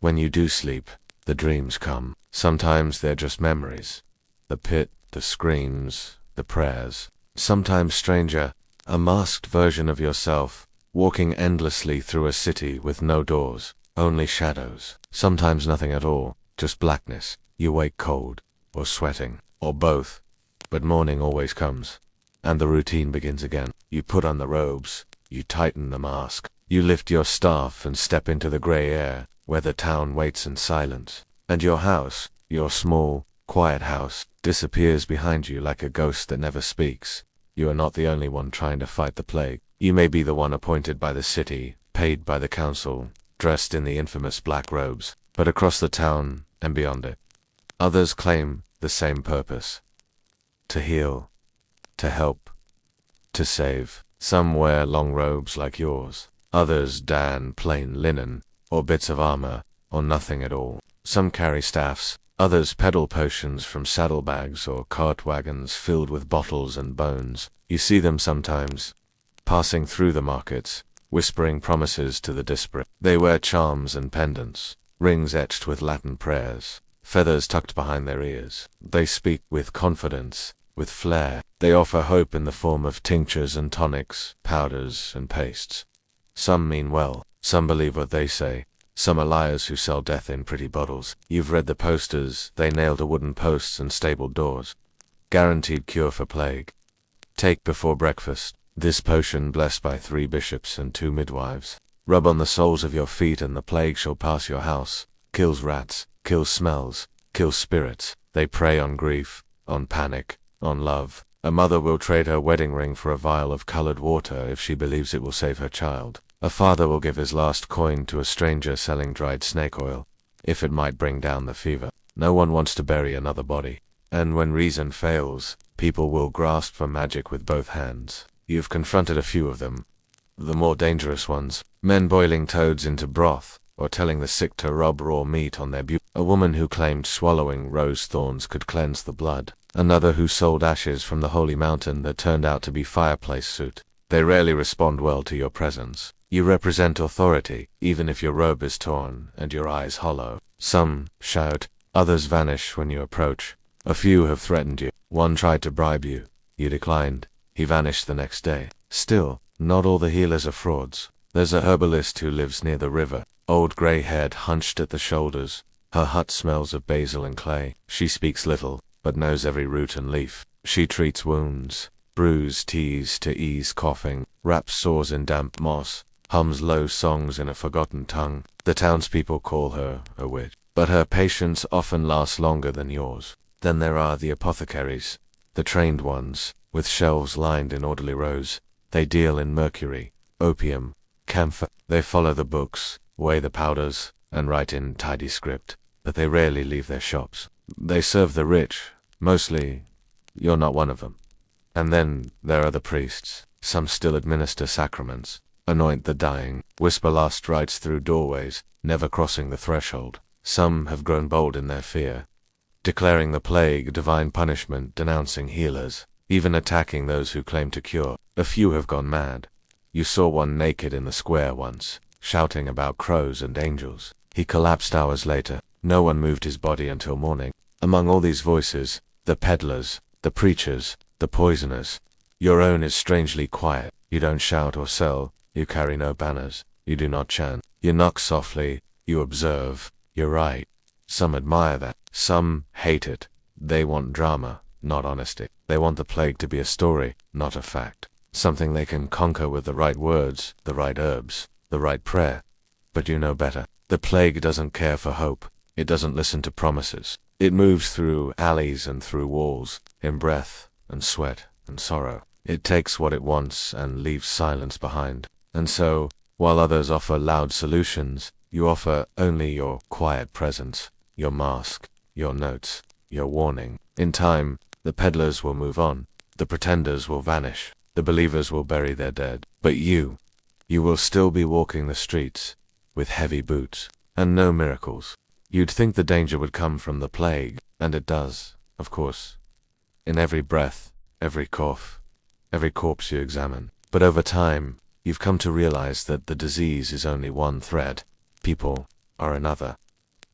Speaker 1: When you do sleep, the dreams come. Sometimes they're just memories. The pit, the screams, the prayers. Sometimes stranger, a masked version of yourself, walking endlessly through a city with no doors, only shadows. Sometimes nothing at all, just blackness. You wake cold, or sweating, or both. But morning always comes, and the routine begins again. You put on the robes, you tighten the mask, you lift your staff and step into the gray air, where the town waits in silence. And your house, your small, quiet house, disappears behind you like a ghost that never speaks. You are not the only one trying to fight the plague. You may be the one appointed by the city, paid by the council, dressed in the infamous black robes, but across the town and beyond it, others claim the same purpose: to heal, to help, to save. Some wear long robes like yours. Others don plain linen, or bits of armor, or nothing at all. Some carry staffs. Others peddle potions from saddlebags or cart wagons filled with bottles and bones. You see them sometimes, passing through the markets, whispering promises to the desperate. They wear charms and pendants, rings etched with Latin prayers, feathers tucked behind their ears. They speak with confidence, with flair. They offer hope in the form of tinctures and tonics, powders and pastes. Some mean well, some believe what they say. Some are liars who sell death in pretty bottles. You've read the posters, they nailed to wooden posts and stabled doors. Guaranteed cure for plague. Take before breakfast this potion blessed by 3 bishops and 2 midwives. Rub on the soles of your feet and the plague shall pass your house. Kills rats, kills smells, kills spirits. They prey on grief, on panic, on love. A mother will trade her wedding ring for a vial of colored water if she believes it will save her child. A father will give his last coin to a stranger selling dried snake oil, if it might bring down the fever. No one wants to bury another body. And when reason fails, people will grasp for magic with both hands. You've confronted a few of them. The more dangerous ones. Men boiling toads into broth, or telling the sick to rub raw meat on their A woman who claimed swallowing rose thorns could cleanse the blood. Another who sold ashes from the holy mountain that turned out to be fireplace soot. They rarely respond well to your presence. You represent authority, even if your robe is torn and your eyes hollow. Some shout, others vanish when you approach. A few have threatened you. One tried to bribe you. You declined. He vanished the next day. Still, not all the healers are frauds. There's a herbalist who lives near the river, old gray-haired, hunched at the shoulders. Her hut smells of basil and clay. She speaks little, but knows every root and leaf. She treats wounds, brews teas to ease coughing, wraps sores in damp moss, hums low songs in a forgotten tongue. The townspeople call her a witch, but her patients often last longer than yours. Then there are the apothecaries, the trained ones, with shelves lined in orderly rows. They deal in mercury, opium, camphor. They follow the books, weigh the powders, and write in tidy script, but they rarely leave their shops. They serve the rich, mostly. You're not one of them. And then there are the priests. Some still administer sacraments, anoint the dying, whisper last rites through doorways, never crossing the threshold. Some have grown bold in their fear, declaring the plague divine punishment, denouncing healers, even attacking those who claim to cure. A few have gone mad. You saw one naked in the square once, shouting about crows and angels. He collapsed hours later. No one moved his body until morning. Among all these voices, the peddlers, the preachers, the poisoners, your own is strangely quiet. You don't shout or sell. You carry no banners. You do not chant. You knock softly. You observe. You're right. Some admire that. Some hate it. They want drama, not honesty. They want the plague to be a story, not a fact. Something they can conquer with the right words, the right herbs, the right prayer. But you know better. The plague doesn't care for hope. It doesn't listen to promises. It moves through alleys and through walls, in breath and sweat and sorrow. It takes what it wants and leaves silence behind. And so, while others offer loud solutions, you offer only your quiet presence. your mask, your notes, your warning. In time, the peddlers will move on, the pretenders will vanish, the believers will bury their dead. But you will still be walking the streets, with heavy boots, and no miracles. You'd think the danger would come from the plague, and it does, of course. In every breath, every cough, every corpse you examine. But over time, you've come to realize that the disease is only one thread. People are another.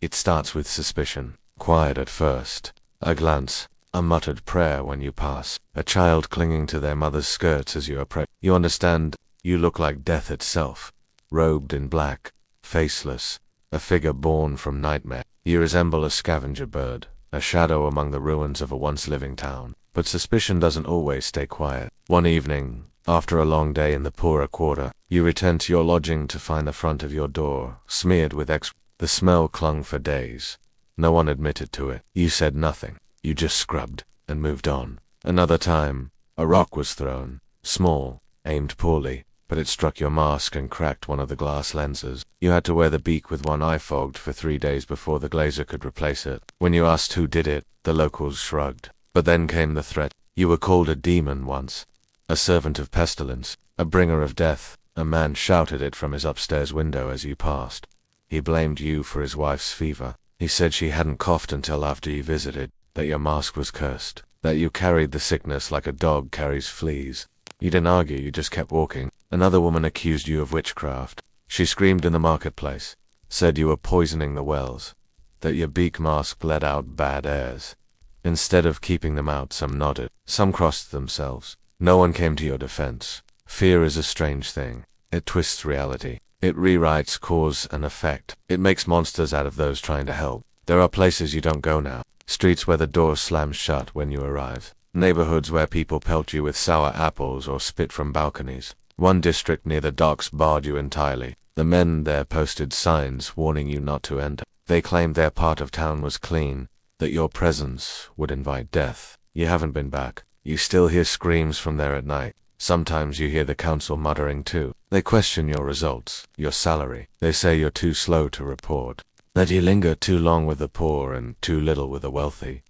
Speaker 1: It starts with suspicion, quiet at first, a glance, a muttered prayer when you pass, a child clinging to their mother's skirts as you approach. You understand, you look like death itself, robed in black, faceless, a figure born from nightmare. You resemble a scavenger bird, a shadow among the ruins of a once living town. But suspicion doesn't always stay quiet. One evening, after a long day in the poorer quarter, you return to your lodging to find the front of your door smeared with The smell clung for days. No one admitted to it. You said nothing. You just scrubbed and moved on. Another time, a rock was thrown, small, aimed poorly, but it struck your mask and cracked one of the glass lenses. You had to wear the beak with one eye fogged for 3 days before the glazer could replace it. When you asked who did it, the locals shrugged. But then came the threat. You were called a demon once, a servant of pestilence, a bringer of death. A man shouted it from his upstairs window as you passed. He blamed you for his wife's fever. He said she hadn't coughed until after you visited, that your mask was cursed, that you carried the sickness like a dog carries fleas. You didn't argue, you just kept walking. Another woman accused you of witchcraft. She screamed in the marketplace, said you were poisoning the wells, that your beak mask let out bad airs. Instead of keeping them out, some nodded, some crossed themselves. No one came to your defense. Fear is a strange thing. It twists reality. It rewrites cause and effect. It makes monsters out of those trying to help. There are places you don't go now. Streets where the door slams shut when you arrive. Neighborhoods where people pelt you with sour apples or spit from balconies. One district near the docks barred you entirely. The men there posted signs warning you not to enter. They claimed their part of town was clean, that your presence would invite death. You haven't been back. You still hear screams from there at night. Sometimes you hear the council muttering too. They question your results, your salary. They say you're too slow to report, that you linger too long with the poor and too little with the wealthy.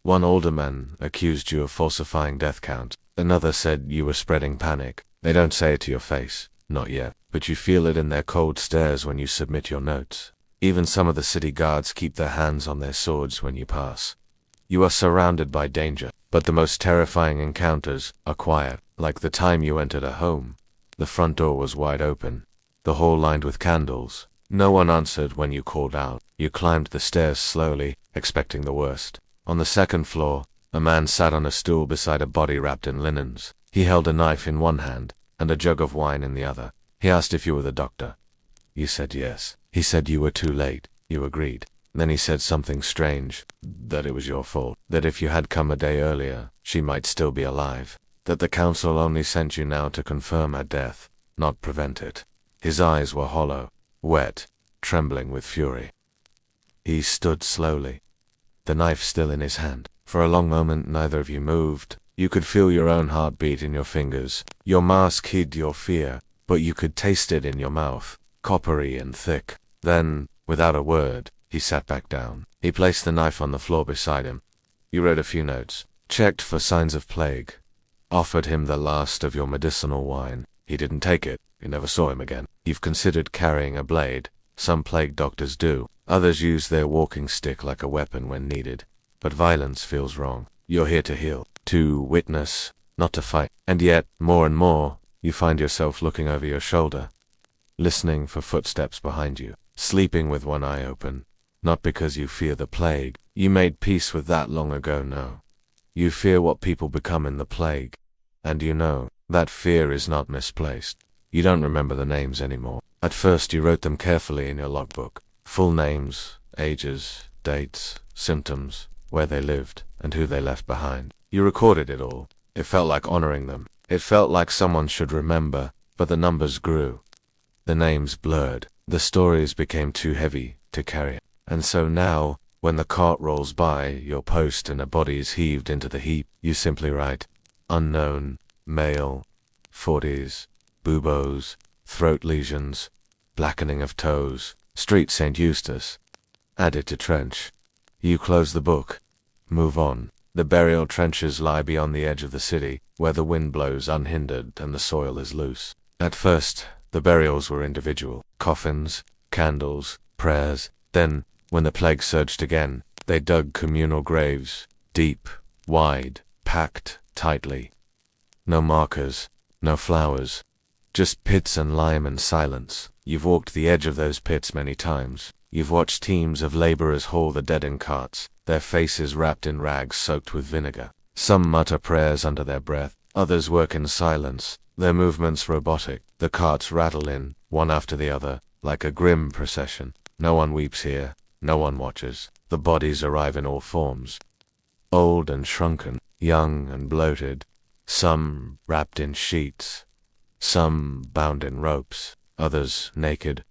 Speaker 1: One older man accused you of falsifying death counts. Another said you were spreading panic. They don't say it to your face, not yet, but you feel it in their cold stares when you submit your notes. Even some of the city guards keep their hands on their swords when you pass. You are surrounded by danger, but the most terrifying encounters are quiet, like the time you entered a home. The front door was wide open, the hall lined with candles. No one answered when you called out. You climbed the stairs slowly, expecting the worst. On the second floor, a man sat on a stool beside a body wrapped in linens. He held a knife in one hand and a jug of wine in the other. He asked if you were the doctor. You said yes. He said you were too late. You agreed. Then he said something strange, that it was your fault, that if you had come a day earlier, she might still be alive, that the council only sent you now to confirm her death, not prevent it. His eyes were hollow, wet, trembling with fury. He stood slowly, the knife still in his hand. For a long moment neither of you moved. You could feel your own heartbeat in your fingers. Your mask hid your fear, but you could taste it in your mouth, coppery and thick. Then, without a word, he sat back down. He placed the knife on the floor beside him. You wrote a few notes, checked for signs of plague, offered him the last of your medicinal wine. He didn't take it. You never saw him again. You've considered carrying a blade. Some plague doctors do. Others use their walking stick like a weapon when needed. But violence feels wrong. You're here to heal, to witness, not to fight. And yet, more and more, you find yourself looking over your shoulder, listening for footsteps behind you, sleeping with one eye open. Not because you fear the plague. You made peace with that long ago, no. You fear what people become in the plague. And you know, that fear is not misplaced. You don't remember the names anymore. At first you wrote them carefully in your logbook. Full names, ages, dates, symptoms, where they lived, and who they left behind. You recorded it all. It felt like honoring them. It felt like someone should remember, but the numbers grew. The names blurred. The stories became too heavy to carry. And so now, when the cart rolls by, your post and a body is heaved into the heap, you simply write, unknown, male, 40s, buboes, throat lesions, blackening of toes, Street St. Eustace. Added to trench, You close the book. Move on. The burial trenches lie beyond the edge of the city, where the wind blows unhindered and the soil is loose. At first, the burials were individual. Coffins, candles, prayers. Then, when the plague surged again, they dug communal graves. Deep, wide, packed tightly. No markers, no flowers. Just pits and lime and silence. You've walked the edge of those pits many times. You've watched teams of laborers haul the dead in carts, their faces wrapped in rags soaked with vinegar. Some mutter prayers under their breath, others work in silence, their movements robotic. The carts rattle in, one after the other, like a grim procession. No one weeps here, no one watches. The bodies arrive in all forms. Old and shrunken, young and bloated, some wrapped in sheets, some bound in ropes, others naked,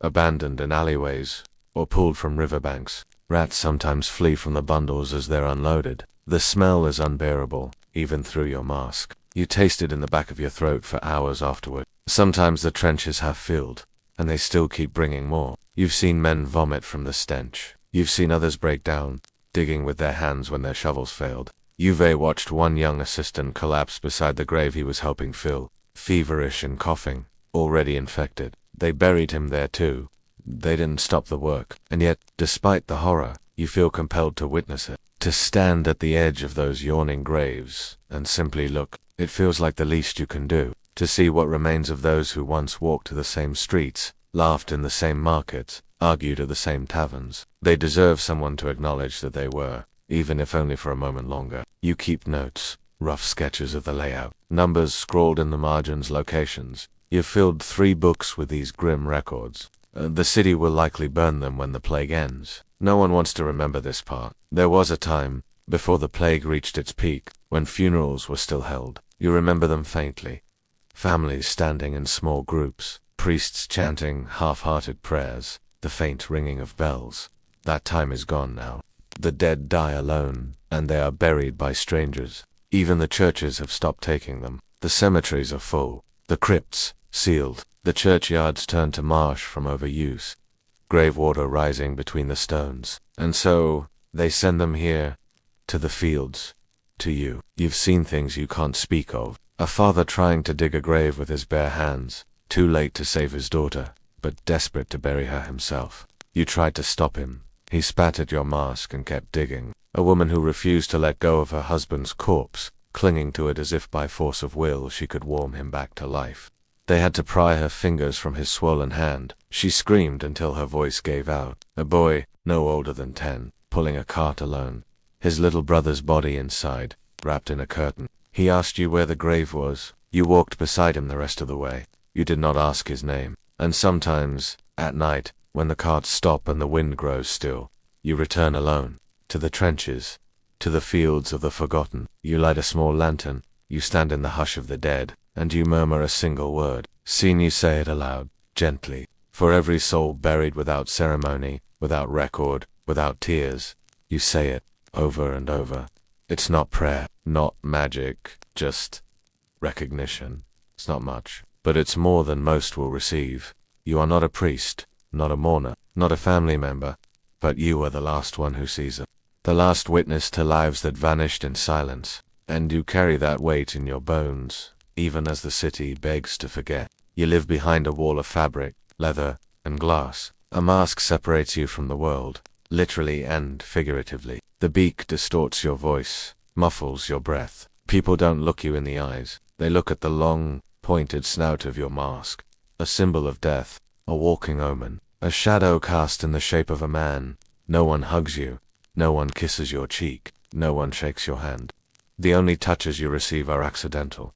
Speaker 1: abandoned in alleyways, or pulled from riverbanks. Rats sometimes flee from the bundles as they're unloaded. The smell is unbearable, even through your mask. You taste it in the back of your throat for hours afterward. Sometimes the trenches have filled, and they still keep bringing more. You've seen men vomit from the stench. You've seen others break down, digging with their hands when their shovels failed. You've watched one young assistant collapse beside the grave he was helping fill, feverish and coughing, already infected. They buried him there too. They didn't stop the work. And yet, despite the horror, you feel compelled to witness it. To stand at the edge of those yawning graves and simply look. It feels like the least you can do. To see what remains of those who once walked the same streets, laughed in the same markets, argued at the same taverns. They deserve someone to acknowledge that they were, even if only for a moment longer. You keep notes, rough sketches of the layout, numbers scrawled in the margins, locations. You've filled 3 books with these grim records. The city will likely burn them when the plague ends. No one wants to remember this part. There was a time, before the plague reached its peak, when funerals were still held. You remember them faintly. Families standing in small groups, priests chanting half-hearted prayers, the faint ringing of bells. That time is gone now. The dead die alone, and they are buried by strangers. Even the churches have stopped taking them. The cemeteries are full. The crypts, sealed. The churchyards turn to marsh from overuse. Grave water rising between the stones. And so, they send them here, to the fields, to you. You've seen things you can't speak of. A father trying to dig a grave with his bare hands, too late to save his daughter, but desperate to bury her himself. You tried to stop him. He spat at your mask and kept digging. A woman who refused to let go of her husband's corpse, clinging to it as if by force of will she could warm him back to life. They had to pry her fingers from his swollen hand. She screamed until her voice gave out. A boy, no older than 10, pulling a cart alone. His little brother's body inside, wrapped in a curtain. He asked you where the grave was. You walked beside him the rest of the way. You did not ask his name. And sometimes, at night, when the carts stop and the wind grows still, you return alone, to the trenches, to the fields of the forgotten. You light a small lantern. You stand in the hush of the dead, and you murmur a single word. Seen you say it aloud, gently. For every soul buried without ceremony, without record, without tears, you say it, over and over. It's not prayer, not magic, just recognition. It's not much, but it's more than most will receive. You are not a priest, not a mourner, not a family member, but you are the last one who sees it. The last witness to lives that vanished in silence. And you carry that weight in your bones, even as the city begs to forget. You live behind a wall of fabric, leather, and glass. A mask separates you from the world, literally and figuratively. The beak distorts your voice, muffles your breath. People don't look you in the eyes. They look at the long, pointed snout of your mask, a symbol of death, a walking omen, a shadow cast in the shape of a man. No one hugs you. No one kisses your cheek. No one shakes your hand. The only touches you receive are accidental.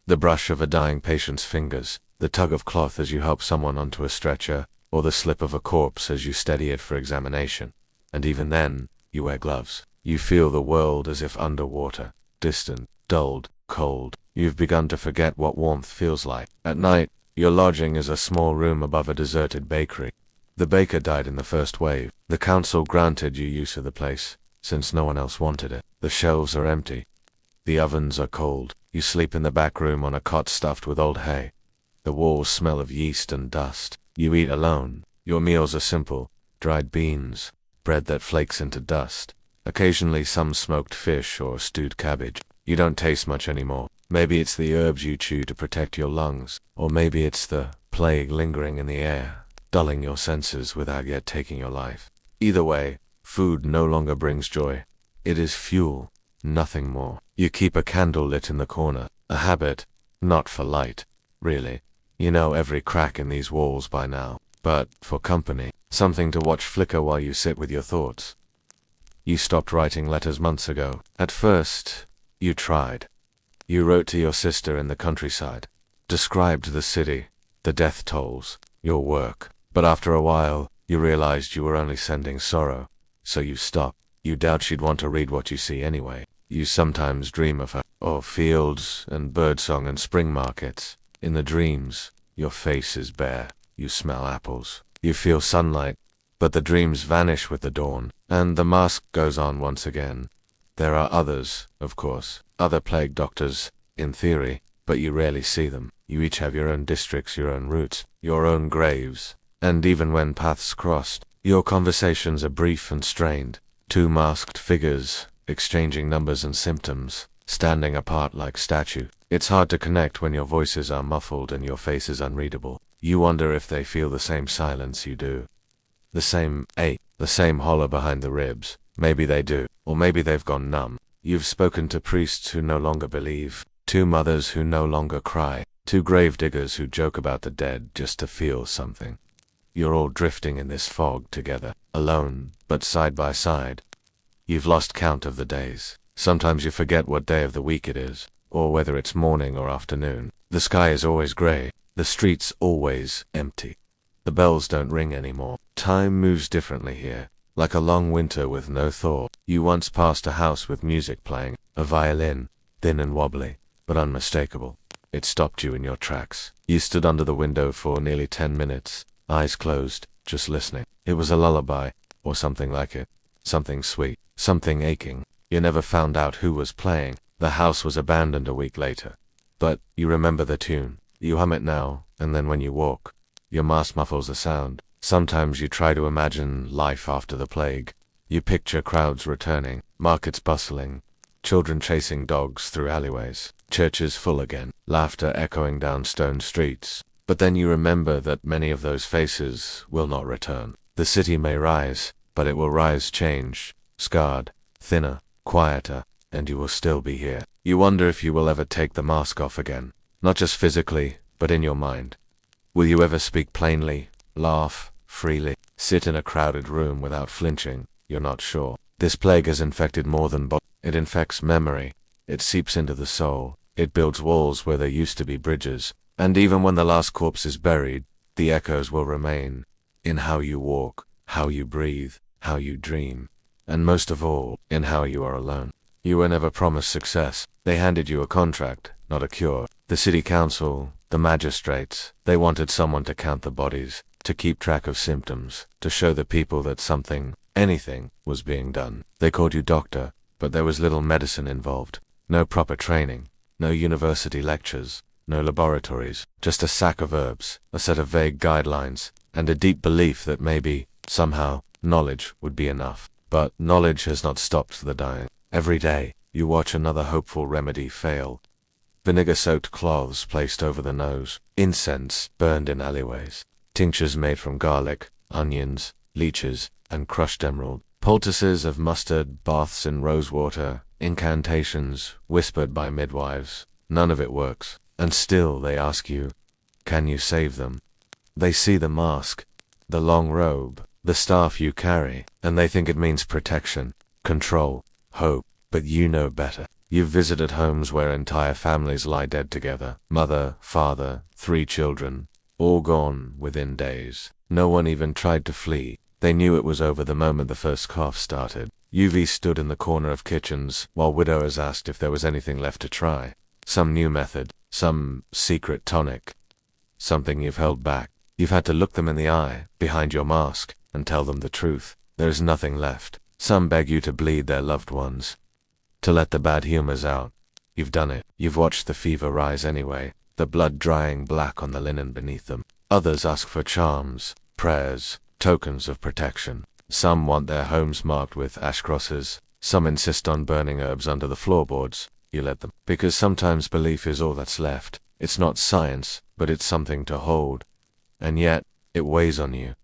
Speaker 1: The brush of a dying patient's fingers, the tug of cloth as you help someone onto a stretcher, or the slip of a corpse as you steady it for examination. And even then, you wear gloves. You feel the world as if underwater, distant, dulled, cold. You've begun to forget what warmth feels like. At night, your lodging is a small room above a deserted bakery. The baker died in the first wave. The council granted you use of the place, since no one else wanted it. The shelves are empty. The ovens are cold. You sleep in the back room on a cot stuffed with old hay. The walls smell of yeast and dust. You eat alone. Your meals are simple. Dried beans, bread that flakes into dust. Occasionally some smoked fish or stewed cabbage. You don't taste much anymore. Maybe it's the herbs you chew to protect your lungs, or maybe it's the plague lingering in the air, dulling your senses without yet taking your life. Either way, food no longer brings joy. It is fuel, nothing more. You keep a candle lit in the corner, a habit, not for light, really. You know every crack in these walls by now, but for company, something to watch flicker while you sit with your thoughts. You stopped writing letters months ago. At first, you tried. You wrote to your sister in the countryside, described the city, the death tolls, your work. But after a while, you realized you were only sending sorrow, so you stopped. You doubt she'd want to read what you see anyway. You sometimes dream of her, or fields and birdsong and spring markets. In the dreams, your face is bare. You smell apples. You feel sunlight, but the dreams vanish with the dawn, and the mask goes on once again. There are others, of course, other plague doctors, in theory, but you rarely see them. You each have your own districts, your own routes, your own graves. And even when paths crossed, your conversations are brief and strained. Two masked figures, exchanging numbers and symptoms, standing apart like statues. It's hard to connect when your voices are muffled and your face is unreadable. You wonder if they feel the same silence you do. The same ache, the same hollow behind the ribs. Maybe they do, or maybe they've gone numb. You've spoken to priests who no longer believe, two mothers who no longer cry, two gravediggers who joke about the dead just to feel something. You're all drifting in this fog together, alone, but side by side. You've lost count of the days. Sometimes you forget what day of the week it is, or whether it's morning or afternoon. The sky is always gray, the streets always empty. The bells don't ring anymore. Time moves differently here, like a long winter with no thaw. You once passed a house with music playing, a violin, thin and wobbly, but unmistakable. It stopped you in your tracks. You stood under the window for nearly 10 minutes, eyes closed, just listening. It was a lullaby, or something like it. Something sweet, something aching. You never found out who was playing. The house was abandoned a week later. But you remember the tune. You hum it now, and then when you walk, your mask muffles the sound. Sometimes you try to imagine life after the plague. You picture crowds returning, markets bustling, children chasing dogs through alleyways, churches full again, laughter echoing down stone streets. But then you remember that many of those faces will not return. The city may rise, but it will rise changed, scarred, thinner, quieter, and you will still be here. You wonder if you will ever take the mask off again, not just physically, but in your mind. Will you ever speak plainly, laugh freely, sit in a crowded room without flinching? You're not sure. This plague has infected more than body. It infects memory. It seeps into the soul. It builds walls where there used to be bridges. And even when the last corpse is buried, the echoes will remain in how you walk, how you breathe, how you dream, and most of all, in how you are alone. You were never promised success. They handed you a contract, not a cure. The city council, the magistrates, they wanted someone to count the bodies, to keep track of symptoms, to show the people that something, anything, was being done. They called you doctor, but there was little medicine involved. No proper training, no university lectures, no laboratories, just a sack of herbs, a set of vague guidelines, and a deep belief that maybe, somehow, knowledge would be enough. But knowledge has not stopped the dying. Every day, you watch another hopeful remedy fail. Vinegar-soaked cloths placed over the nose, incense burned in alleyways, tinctures made from garlic, onions, leeches, and crushed emerald, poultices of mustard, baths in rosewater, incantations whispered by midwives. None of it works. And still they ask you, can you save them? They see the mask, the long robe, the staff you carry, and they think it means protection, control, hope. But you know better. You've visited homes where entire families lie dead together. Mother, father, 3 children, all gone within days. No one even tried to flee. They knew it was over the moment the first cough started. UV stood in the corner of kitchens while widowers asked if there was anything left to try. Some new method, some secret tonic, something you've held back. You've had to look them in the eye, behind your mask, and tell them the truth. There's nothing left. Some beg you to bleed their loved ones, to let the bad humors out. You've done it. You've watched the fever rise anyway, the blood drying black on the linen beneath them. Others ask for charms, prayers, tokens of protection. Some want their homes marked with ash crosses. Some insist on burning herbs under the floorboards. You let them. Because sometimes belief is all that's left. It's not science, but it's something to hold. And yet, it weighs on you.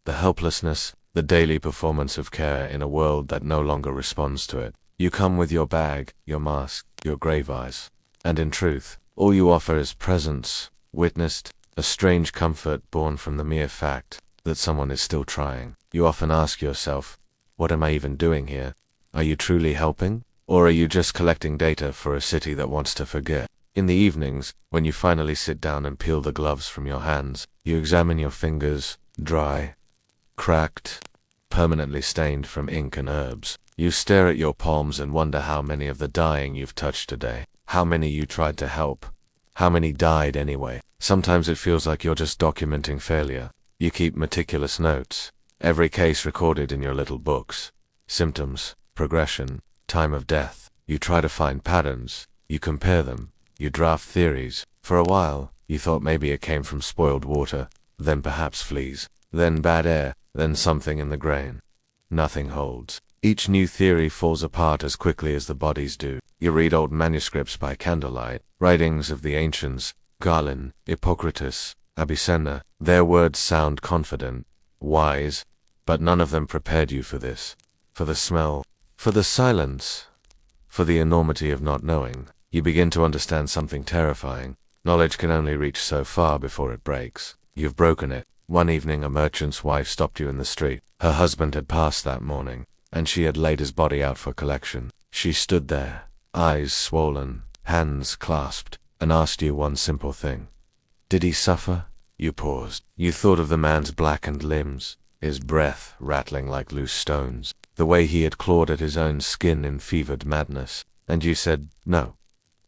Speaker 1: The helplessness, the daily performance of care in a world that no longer responds to it. You come with your bag, your mask, your grave eyes. And in truth, all you offer is presence, witnessed, a strange comfort born from the mere fact that someone is still trying. You often ask yourself, what am I even doing here? Are you truly helping? Or are you just collecting data for a city that wants to forget? In the evenings, when you finally sit down and peel the gloves from your hands, you examine your fingers, dry, cracked, permanently stained from ink and herbs. You stare at your palms and wonder how many of the dying you've touched today. How many you tried to help. How many died anyway. Sometimes it feels like you're just documenting failure. You keep meticulous notes. Every case recorded in your little books. Symptoms, progression, time of death. You try to find patterns. You compare them. You draft theories. For a while, you thought maybe it came from spoiled water, then perhaps fleas, then bad air, then something in the grain. Nothing holds. Each new theory falls apart as quickly as the bodies do. You read old manuscripts by candlelight, writings of the ancients, Galen, Hippocrates, Avicenna. Their words sound confident, wise, but none of them prepared you for this. For the smell, for the silence, for the enormity of not knowing. You begin to understand something terrifying. Knowledge can only reach so far before it breaks. You've broken it. One evening a merchant's wife stopped you in the street. Her husband had passed that morning, and she had laid his body out for collection. She stood there, eyes swollen, hands clasped, and asked you one simple thing. Did he suffer? You paused. You thought of the man's blackened limbs, his breath rattling like loose stones, the way he had clawed at his own skin in fevered madness, and you said, no.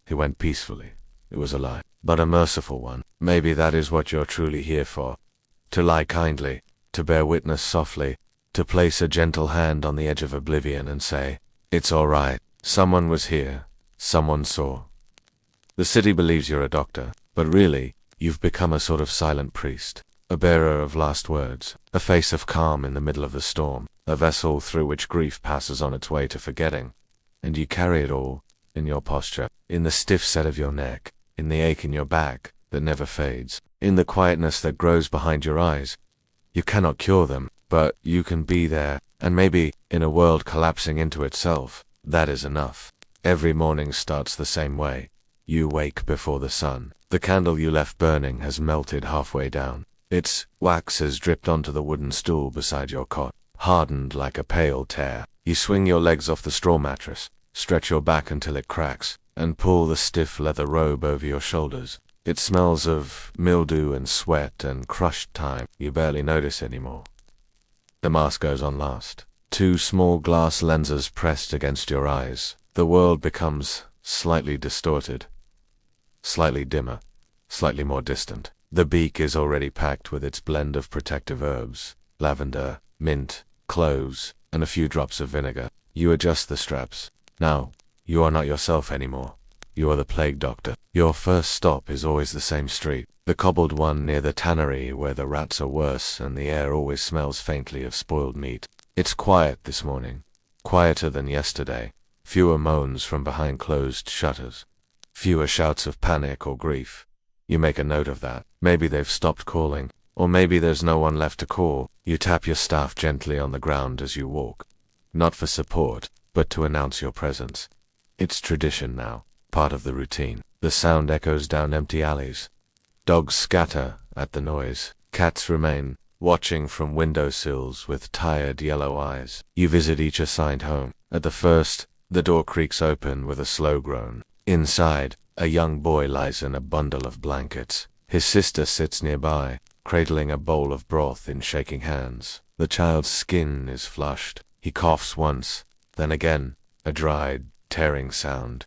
Speaker 1: He went peacefully. It was a lie, but a merciful one. Maybe that is what you're truly here for. To lie kindly, to bear witness softly, to place a gentle hand on the edge of oblivion and say, it's all right, someone was here, someone saw. The city believes you're a doctor, but really, you've become a sort of silent priest, a bearer of last words, a face of calm in the middle of the storm, a vessel through which grief passes on its way to forgetting. And you carry it all, in your posture, in the stiff set of your neck, in the ache in your back that never fades, in the quietness that grows behind your eyes. You cannot cure them, but you can be there, and maybe, in a world collapsing into itself, that is enough. Every morning starts the same way. You wake before the sun. The candle you left burning has melted halfway down. Its wax has dripped onto the wooden stool beside your cot, hardened like a pale tear. You swing your legs off the straw mattress, stretch your back until it cracks, and pull the stiff leather robe over your shoulders. It smells of mildew and sweat and crushed time. You barely notice anymore. The mask goes on last. 2 small glass lenses pressed against your eyes. The world becomes slightly distorted, slightly dimmer, slightly more distant. The beak is already packed with its blend of protective herbs, lavender, mint, cloves, and a few drops of vinegar. You adjust the straps. Now, you are not yourself anymore. You are the plague doctor. Your first stop is always the same street, the cobbled one near the tannery where the rats are worse and the air always smells faintly of spoiled meat. It's quiet this morning, quieter than yesterday. Fewer moans from behind closed shutters. Fewer shouts of panic or grief. You make a note of that. Maybe they've stopped calling, or maybe there's no one left to call. You tap your staff gently on the ground as you walk. Not for support, but to announce your presence. It's tradition now, part of the routine. The sound echoes down empty alleys. Dogs scatter at the noise. Cats remain, watching from windowsills with tired yellow eyes. You visit each assigned home. At the first, the door creaks open with a slow groan. Inside, a young boy lies in a bundle of blankets. His sister sits nearby, cradling a bowl of broth in shaking hands. The child's skin is flushed. He coughs once, then again, a dried, tearing sound.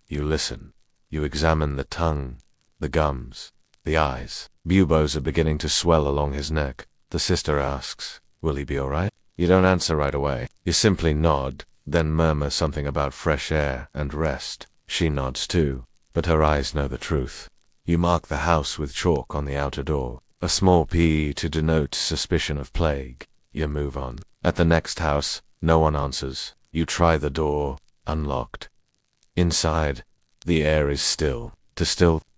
Speaker 1: You listen. You examine the tongue, the gums, the eyes. Buboes are beginning to swell along his neck. The sister asks, will he be all right? You don't answer right away. You simply nod, then murmur something about fresh air and rest. She nods too, but her eyes know the truth. You mark the house with chalk on the outer door, a small P to denote suspicion of plague. You move on. At the next house, no one answers. You try the door, unlocked. Inside, the air is still.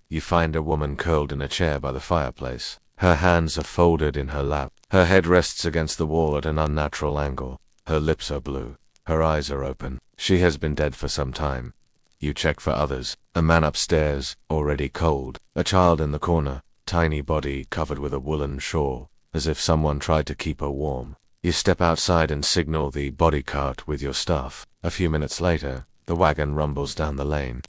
Speaker 1: You find a woman curled in a chair by the fireplace. Her hands are folded in her lap. Her head rests against the wall at an unnatural angle. Her lips are blue. Her eyes are open. She has been dead for some time. You check for others. A man upstairs, already cold. A child in the corner, tiny body covered with a woolen shawl, as if someone tried to keep her warm. You step outside and signal the body cart with your stuff. A few minutes later, the wagon rumbles down the lane.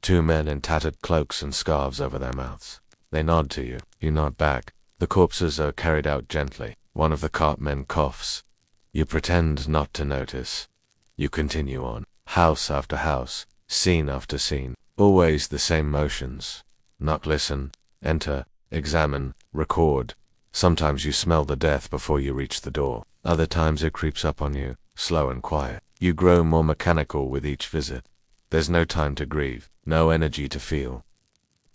Speaker 1: Two men in tattered cloaks and scarves over their mouths. They nod to you. You nod back. The corpses are carried out gently. One of the cartmen coughs. You pretend not to notice. You continue on. House after house, scene after scene. Always the same motions. Knock, listen, enter, examine, record. Sometimes you smell the death before you reach the door. Other times it creeps up on you, slow and quiet. You grow more mechanical with each visit. There's no time to grieve, no energy to feel.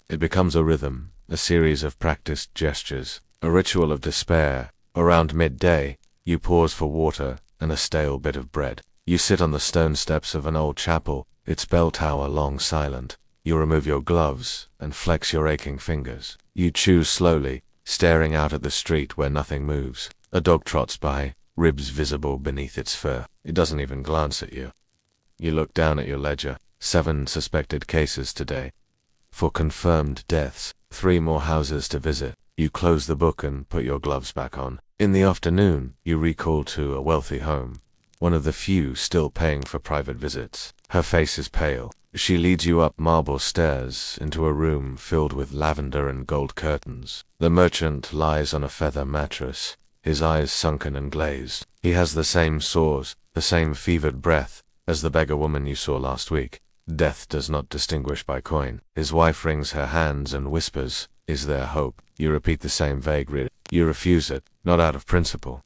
Speaker 1: It becomes a rhythm, a series of practiced gestures, a ritual of despair. Around midday, you pause for water and a stale bit of bread. You sit on the stone steps of an old chapel, its bell tower long silent. You remove your gloves and flex your aching fingers. You chew slowly, staring out at the street where nothing moves. A dog trots by, ribs visible beneath its fur. It doesn't even glance at you. You look down at your ledger. 7 suspected cases today. 4 confirmed deaths. 3 more houses to visit. You close the book and put your gloves back on. In the afternoon, you recall to a wealthy home, one of the few still paying for private visits. Her face is pale. She leads you up marble stairs into a room filled with lavender and gold curtains. The merchant lies on a feather mattress, his eyes sunken and glazed. He has the same sores, the same fevered breath, as the beggar woman you saw last week. Death does not distinguish by coin. His wife wrings her hands and whispers, "Is there hope?" You repeat the same vague riddle. You refuse it, not out of principle.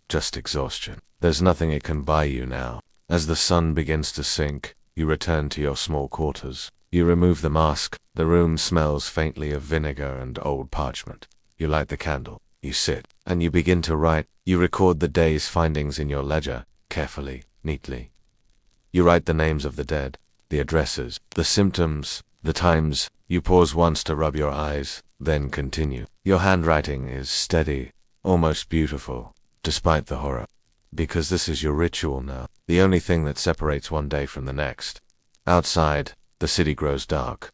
Speaker 1: Just exhaustion. There's nothing it can buy you now. As the sun begins to sink, you return to your small quarters. You remove the mask. The room smells faintly of vinegar and old parchment. You light the candle. You sit, and you begin to write. You record the day's findings in your ledger, carefully, neatly. You write the names of the dead, the addresses, the symptoms, the times. You pause once to rub your eyes, then continue. Your handwriting is steady, almost beautiful, despite the horror. Because this is your ritual now, the only thing that separates one day from the next. Outside, the city grows dark.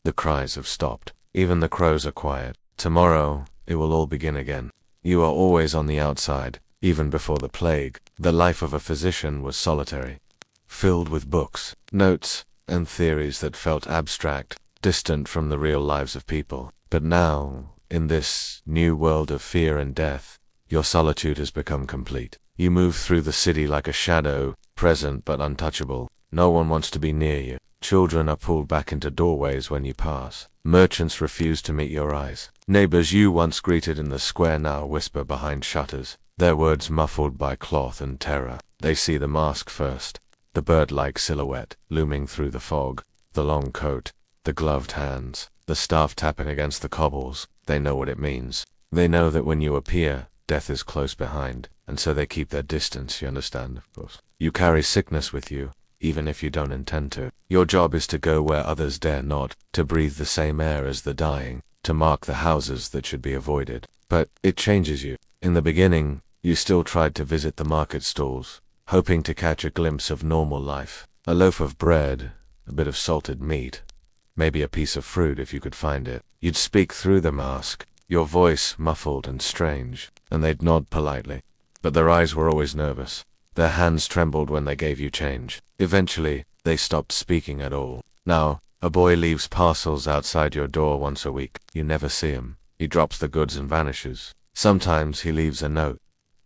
Speaker 1: The cries have stopped. Even the crows are quiet. Tomorrow, it will all begin again. You are always on the outside, even before the plague. The life of a physician was solitary, filled with books, notes, and theories that felt abstract, distant from the real lives of people. But now, in this new world of fear and death, your solitude has become complete. You move through the city like a shadow, present but untouchable. No one wants to be near you. Children are pulled back into doorways when you pass. Merchants refuse to meet your eyes. Neighbors you once greeted in the square now whisper behind shutters, their words muffled by cloth and terror. They see the mask first, the bird-like silhouette looming through the fog, the long coat, the gloved hands, the staff tapping against the cobbles. They know what it means. They know that when you appear, death is close behind, and so they keep their distance, you understand, of course. You carry sickness with you, even if you don't intend to. Your job is to go where others dare not, to breathe the same air as the dying, to mark the houses that should be avoided. But it changes you. In the beginning, you still tried to visit the market stalls, hoping to catch a glimpse of normal life. A loaf of bread, a bit of salted meat, maybe a piece of fruit if you could find it. You'd speak through the mask, your voice muffled and strange, and they'd nod politely. But their eyes were always nervous. Their hands trembled when they gave you change. Eventually, they stopped speaking at all. Now, a boy leaves parcels outside your door once a week. You never see him. He drops the goods and vanishes. Sometimes he leaves a note,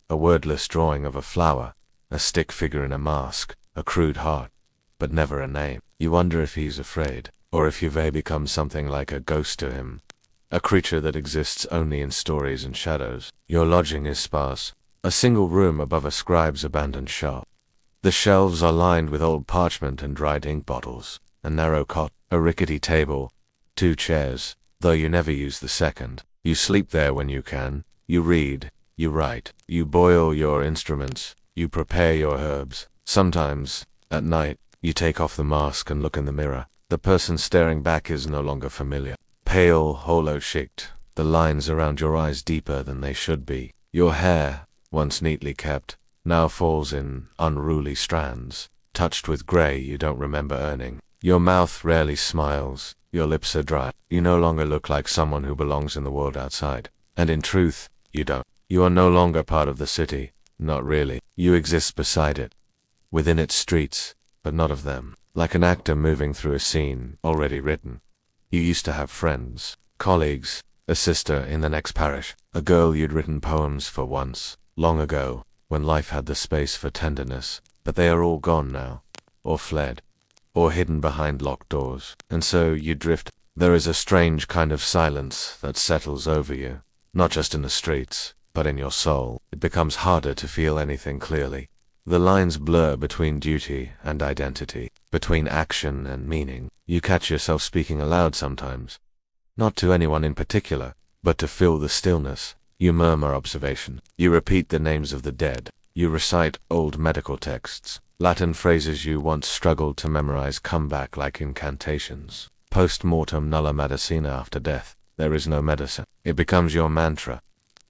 Speaker 1: a wordless drawing of a flower, a stick figure in a mask, a crude heart, but never a name. You wonder if he's afraid, or if you've become something like a ghost to him, a creature that exists only in stories and shadows. Your lodging is sparse. A single room above a scribe's abandoned shop. The shelves are lined with old parchment and dried ink bottles. A narrow cot, a rickety table, 2 chairs, though you never use the second. You sleep there when you can. You read, You write. You boil your instruments. You prepare your herbs. Sometimes, at night, you take off the mask and look in the mirror. The person staring back is no longer familiar. Pale, hollow-cheeked, the lines around your eyes deeper than they should be. Your hair, once neatly kept, now falls in unruly strands, touched with gray you don't remember earning. Your mouth rarely smiles. Your lips are dry. You no longer look like someone who belongs in the world outside. And in truth, you don't. You are no longer part of the city. Not really. You exist beside it, within its streets, but not of them. Like an actor moving through a scene already written. You used to have friends, colleagues, a sister in the next parish, a girl you'd written poems for once, long ago, when life had the space for tenderness. But they are all gone now, or fled, or hidden behind locked doors. And so you drift. There is a strange kind of silence that settles over you, not just in the streets, but in your soul. It becomes harder to feel anything clearly. The lines blur between duty and identity, between action and meaning. You catch yourself speaking aloud sometimes, not to anyone in particular, but to fill the stillness. You murmur observation. You repeat the names of the dead. You recite old medical texts. Latin phrases you once struggled to memorize come back like incantations. Post mortem nulla medicina. After death, there is no medicine. It becomes your mantra.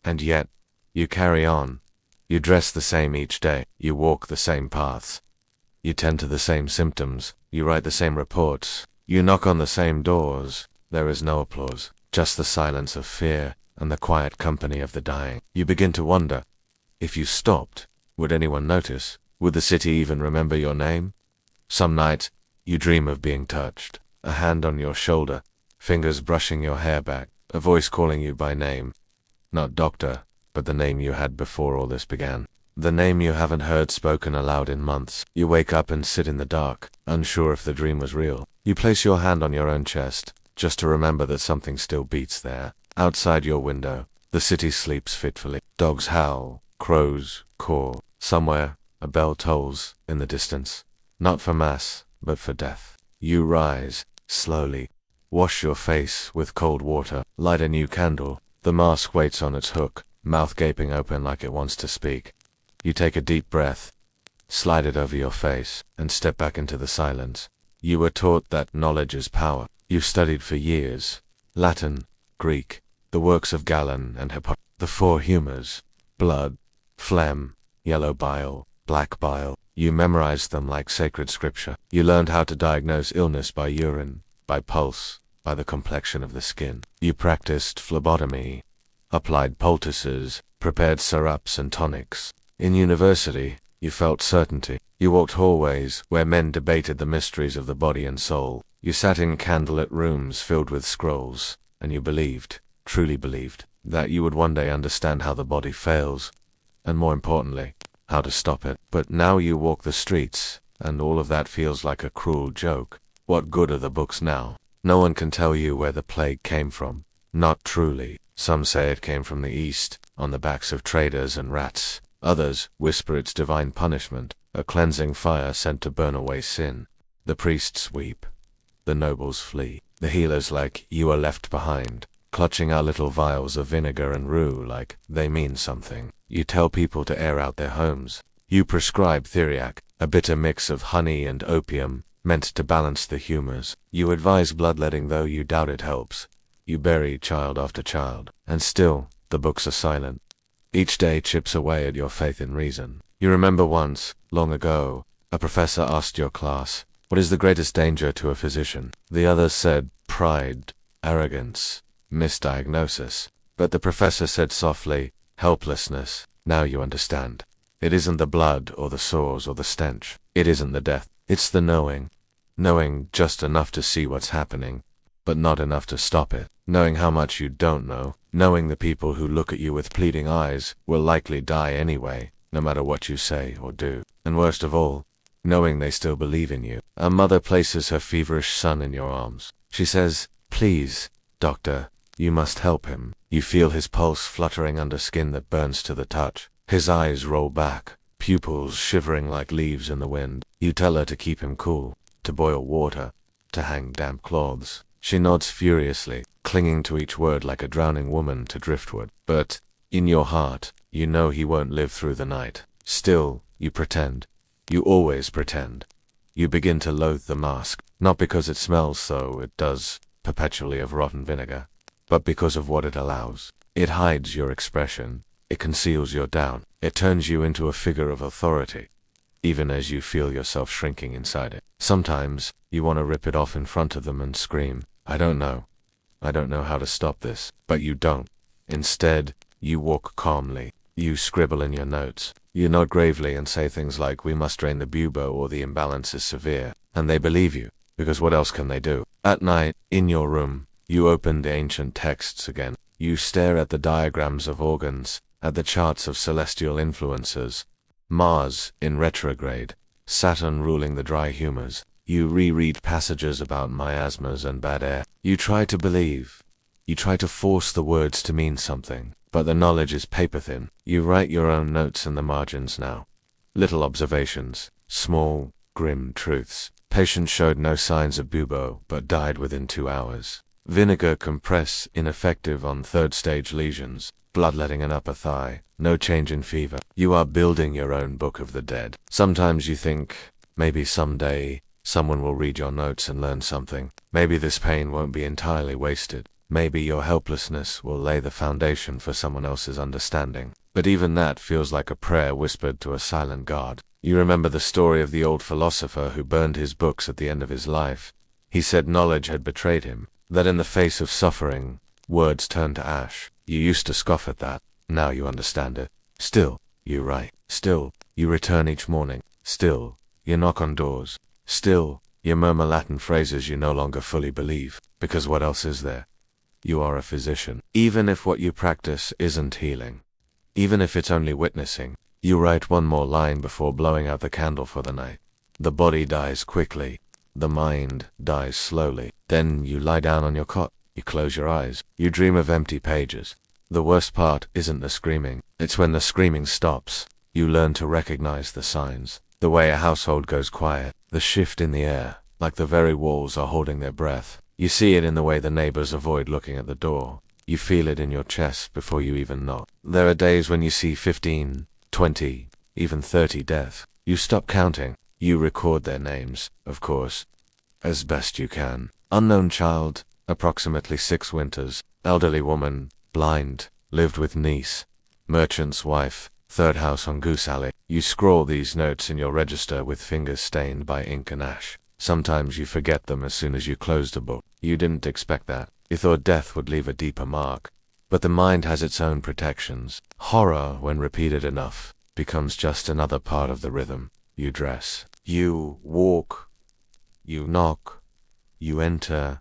Speaker 1: And yet, you carry on. You dress the same each day. You walk the same paths. You tend to the same symptoms. You write the same reports. You knock on the same doors. There is no applause, just the silence of fear and the quiet company of the dying. You begin to wonder, if you stopped, would anyone notice? Would the city even remember your name? Some night, you dream of being touched, a hand on your shoulder, fingers brushing your hair back, a voice calling you by name. Not doctor, but the name you had before all this began. The name you haven't heard spoken aloud in months. You wake up and sit in the dark, unsure if the dream was real. You place your hand on your own chest, just to remember that something still beats there. Outside your window, the city sleeps fitfully. Dogs howl, crows caw. Somewhere, a bell tolls in the distance. Not for mass, but for death. You rise, slowly. Wash your face with cold water. Light a new candle. The mask waits on its hook, mouth gaping open like it wants to speak. You take a deep breath, slide it over your face, and step back into the silence. You were taught that knowledge is power. You've studied for years. Latin, Greek, the works of Galen and Hippocrates, the four humors, blood, phlegm, yellow bile, black bile. You memorized them like sacred scripture. You learned how to diagnose illness by urine, by pulse, by the complexion of the skin. You practiced phlebotomy, applied poultices, prepared syrups and tonics. In university, you felt certainty. You walked hallways where men debated the mysteries of the body and soul. You sat in candlelit rooms filled with scrolls, and you believed, truly believed, that you would one day understand how the body fails, and more importantly, how to stop it. But now you walk the streets, and all of that feels like a cruel joke. What good are the books now? No one can tell you where the plague came from. Not truly. Some say it came from the east, on the backs of traders and rats. Others whisper it's divine punishment, a cleansing fire sent to burn away sin. The priests weep. The nobles flee. The healers like you are left behind, clutching our little vials of vinegar and rue like they mean something. You tell people to air out their homes. You prescribe theriac, a bitter mix of honey and opium, meant to balance the humors. You advise bloodletting though you doubt it helps. You bury child after child. And still, the books are silent. Each day chips away at your faith in reason. You remember once, long ago, a professor asked your class, "What is the greatest danger to a physician?" The others said, "Pride, arrogance, misdiagnosis." But the professor said softly, "Helplessness." Now you understand. It isn't the blood or the sores or the stench. It isn't the death. It's the knowing. Knowing just enough to see what's happening, but not enough to stop it. Knowing how much you don't know. Knowing the people who look at you with pleading eyes will likely die anyway, no matter what you say or do. And worst of all, knowing they still believe in you. A mother places her feverish son in your arms. She says, "Please, doctor, you must help him." You feel his pulse fluttering under skin that burns to the touch. His eyes roll back, pupils shivering like leaves in the wind. You tell her to keep him cool, to boil water, to hang damp cloths. She nods furiously, clinging to each word like a drowning woman to driftwood. But, in your heart, You know he won't live through the night. Still, you pretend. You always pretend. You begin to loathe the mask, not because it smells so it does perpetually of rotten vinegar, but because of what it allows. It hides your expression. It conceals your doubt. It turns you into a figure of authority, even as you feel yourself shrinking inside it. Sometimes, you want to rip it off in front of them and scream, I don't know how to stop this, but you don't. Instead, you walk calmly. You scribble in your notes. You nod gravely and say things like, we must drain the bubo or the imbalance is severe. And they believe you, because what else can they do? At night, in your room, you open the ancient texts again. You stare at the diagrams of organs, at the charts of celestial influences. Mars in retrograde, Saturn ruling the dry humors. You reread passages about miasmas and bad air. You try to believe. You try to force the words to mean something, but the knowledge is paper-thin. You write your own notes in the margins now. Little observations, small, grim truths. Patient showed no signs of bubo, but died within 2 hours. Vinegar compress ineffective on third-stage lesions. Bloodletting in upper thigh. No change in fever. You are building your own book of the dead. Sometimes you think, maybe someday, someone will read your notes and learn something. Maybe this pain won't be entirely wasted. Maybe your helplessness will lay the foundation for someone else's understanding. But even that feels like a prayer whispered to a silent God. You remember the story of the old philosopher who burned his books at the end of his life. He said knowledge had betrayed him, that in the face of suffering, words turn to ash. You used to scoff at that. Now you understand it. Still, you write. Still, you return each morning. Still, you knock on doors. Still, you murmur Latin phrases you no longer fully believe. Because what else is there? You are a physician. Even if what you practice isn't healing, even if it's only witnessing, you write one more line before blowing out the candle for the night. The body dies quickly. The mind dies slowly. Then you lie down on your cot. You close your eyes. You dream of empty pages. The worst part isn't the screaming. It's when the screaming stops. You learn to recognize the signs. The way a household goes quiet. The shift in the air, like the very walls are holding their breath. You see it in the way the neighbors avoid looking at the door. You feel it in your chest before you even knock. There are days when you see 15, 20, even 30 death. You stop counting. You record their names, of course, as best you can. Unknown child, approximately 6 winters. Elderly woman, blind, lived with niece. Merchant's wife, third house on Goose Alley. You scrawl these notes in your register with fingers stained by ink and ash. Sometimes you forget them as soon as you close the book. You didn't expect that. You thought death would leave a deeper mark. But the mind has its own protections. Horror, when repeated enough, becomes just another part of the rhythm. You dress. You walk. You knock. You enter.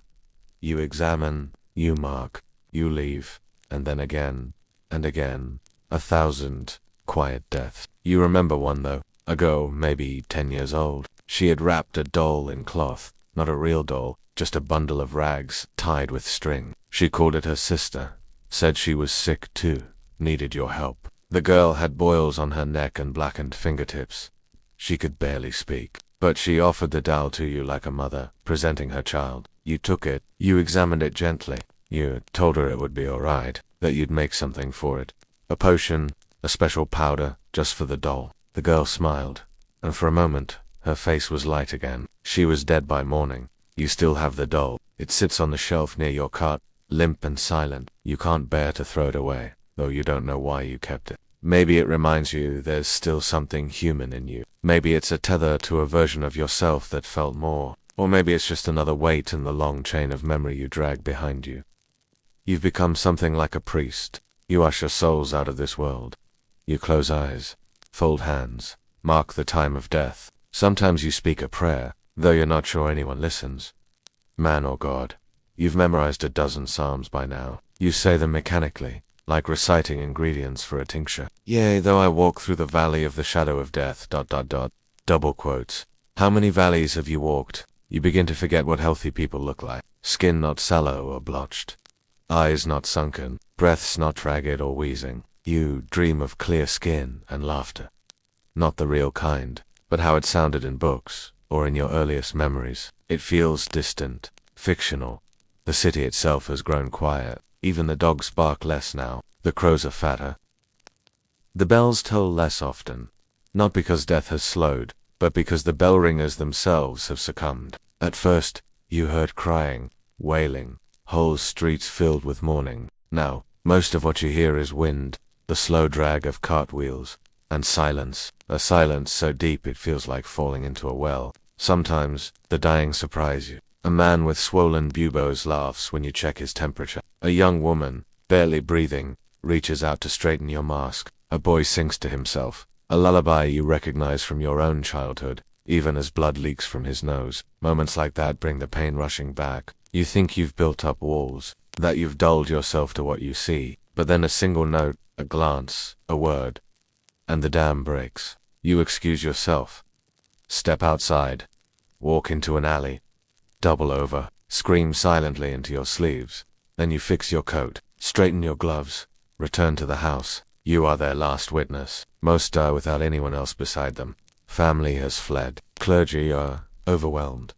Speaker 1: You examine. You mark. You leave. And then again. And again. 1,000 quiet deaths. You remember one though. A girl, maybe 10 years old. She had wrapped a doll in cloth. Not a real doll, just a bundle of rags, tied with string. She called it her sister. Said she was sick too. Needed your help. The girl had boils on her neck and blackened fingertips. She could barely speak. But she offered the doll to you like a mother, presenting her child. You took it. You examined it gently. You told her it would be alright, that you'd make something for it. A potion, a special powder, just for the doll. The girl smiled. And for a moment, her face was light again. She was dead by morning. You still have the doll. It sits on the shelf near your cot, limp and silent. You can't bear to throw it away, though you don't know why you kept it. Maybe it reminds you there's still something human in you. Maybe it's a tether to a version of yourself that felt more. Or maybe it's just another weight in the long chain of memory you drag behind you. You've become something like a priest. You usher souls out of this world. You close eyes, fold hands, mark the time of death. Sometimes you speak a prayer, though you're not sure anyone listens. Man or God, you've memorized a dozen psalms by now. You say them mechanically, like reciting ingredients for a tincture. Yea, though I walk through the valley of the shadow of death, ... Double quotes. How many valleys have you walked? You begin to forget what healthy people look like. Skin not sallow or blotched. Eyes not sunken. Breaths not ragged or wheezing. You dream of clear skin and laughter. Not the real kind, but how it sounded in books, or in your earliest memories. It feels distant, fictional. The city itself has grown quiet. Even the dogs bark less now. The crows are fatter. The bells toll less often, not because death has slowed, but because the bell ringers themselves have succumbed. At first, you heard crying, wailing, whole streets filled with mourning. Now, most of what you hear is wind, the slow drag of cartwheels, and silence, a silence so deep it feels like falling into a well. Sometimes, the dying surprise you. A man with swollen buboes laughs when you check his temperature. A young woman, barely breathing, reaches out to straighten your mask. A boy sings to himself, a lullaby you recognize from your own childhood, even as blood leaks from his nose. Moments like that bring the pain rushing back. You think you've built up walls, that you've dulled yourself to what you see, but then a single note, a glance, a word, and the dam breaks. You excuse yourself, step outside, walk into an alley, double over, scream silently into your sleeves. Then you fix your coat, straighten your gloves, return to the house. You are their last witness. Most die without anyone else beside them. Family has fled. Clergy are overwhelmed.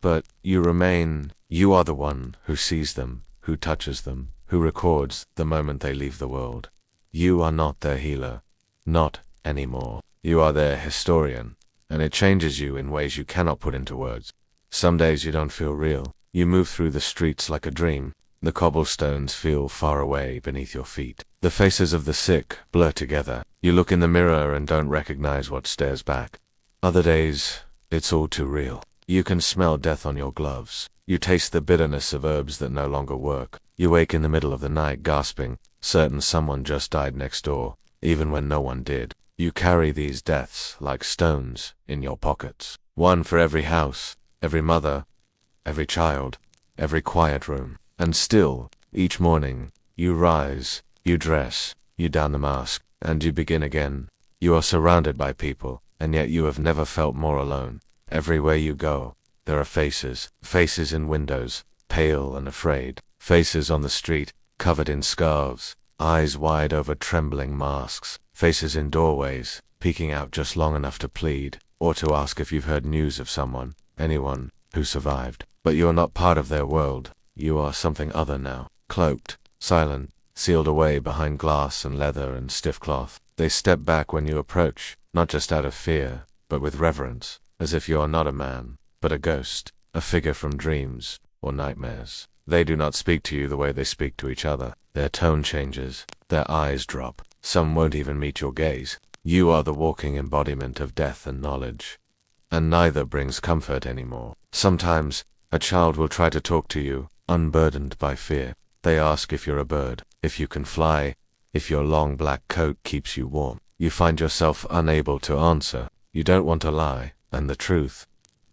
Speaker 1: But you remain. You are the one who sees them, who touches them, who records the moment they leave the world. You are not their healer. Not anymore. You are their historian, and it changes you in ways you cannot put into words. Some days you don't feel real. You move through the streets like a dream. The cobblestones feel far away beneath your feet. The faces of the sick blur together. You look in the mirror and don't recognize what stares back. Other days, it's all too real. You can smell death on your gloves. You taste the bitterness of herbs that no longer work. You wake in the middle of the night gasping, certain someone just died next door, even when no one did. You carry these deaths like stones in your pockets. One for every house, every mother, every child, every quiet room. And still, each morning, you rise, you dress, you don the mask, and you begin again. You are surrounded by people, and yet you have never felt more alone. Everywhere you go, there are faces. Faces in windows, pale and afraid. Faces on the street, covered in scarves, eyes wide over trembling masks. Faces in doorways, peeking out just long enough to plead, or to ask if you've heard news of someone, anyone, who survived. But you are not part of their world. You are something other now, cloaked, silent, sealed away behind glass and leather and stiff cloth. They step back when you approach, not just out of fear, but with reverence, as if you are not a man, but a ghost, a figure from dreams or nightmares. They do not speak to you the way they speak to each other. Their tone changes, their eyes drop. Some won't even meet your gaze. You are the walking embodiment of death and knowledge, and neither brings comfort anymore. Sometimes, a child will try to talk to you, unburdened by fear. They ask if you're a bird, if you can fly, if your long black coat keeps you warm. You find yourself unable to answer. You don't want to lie, and the truth,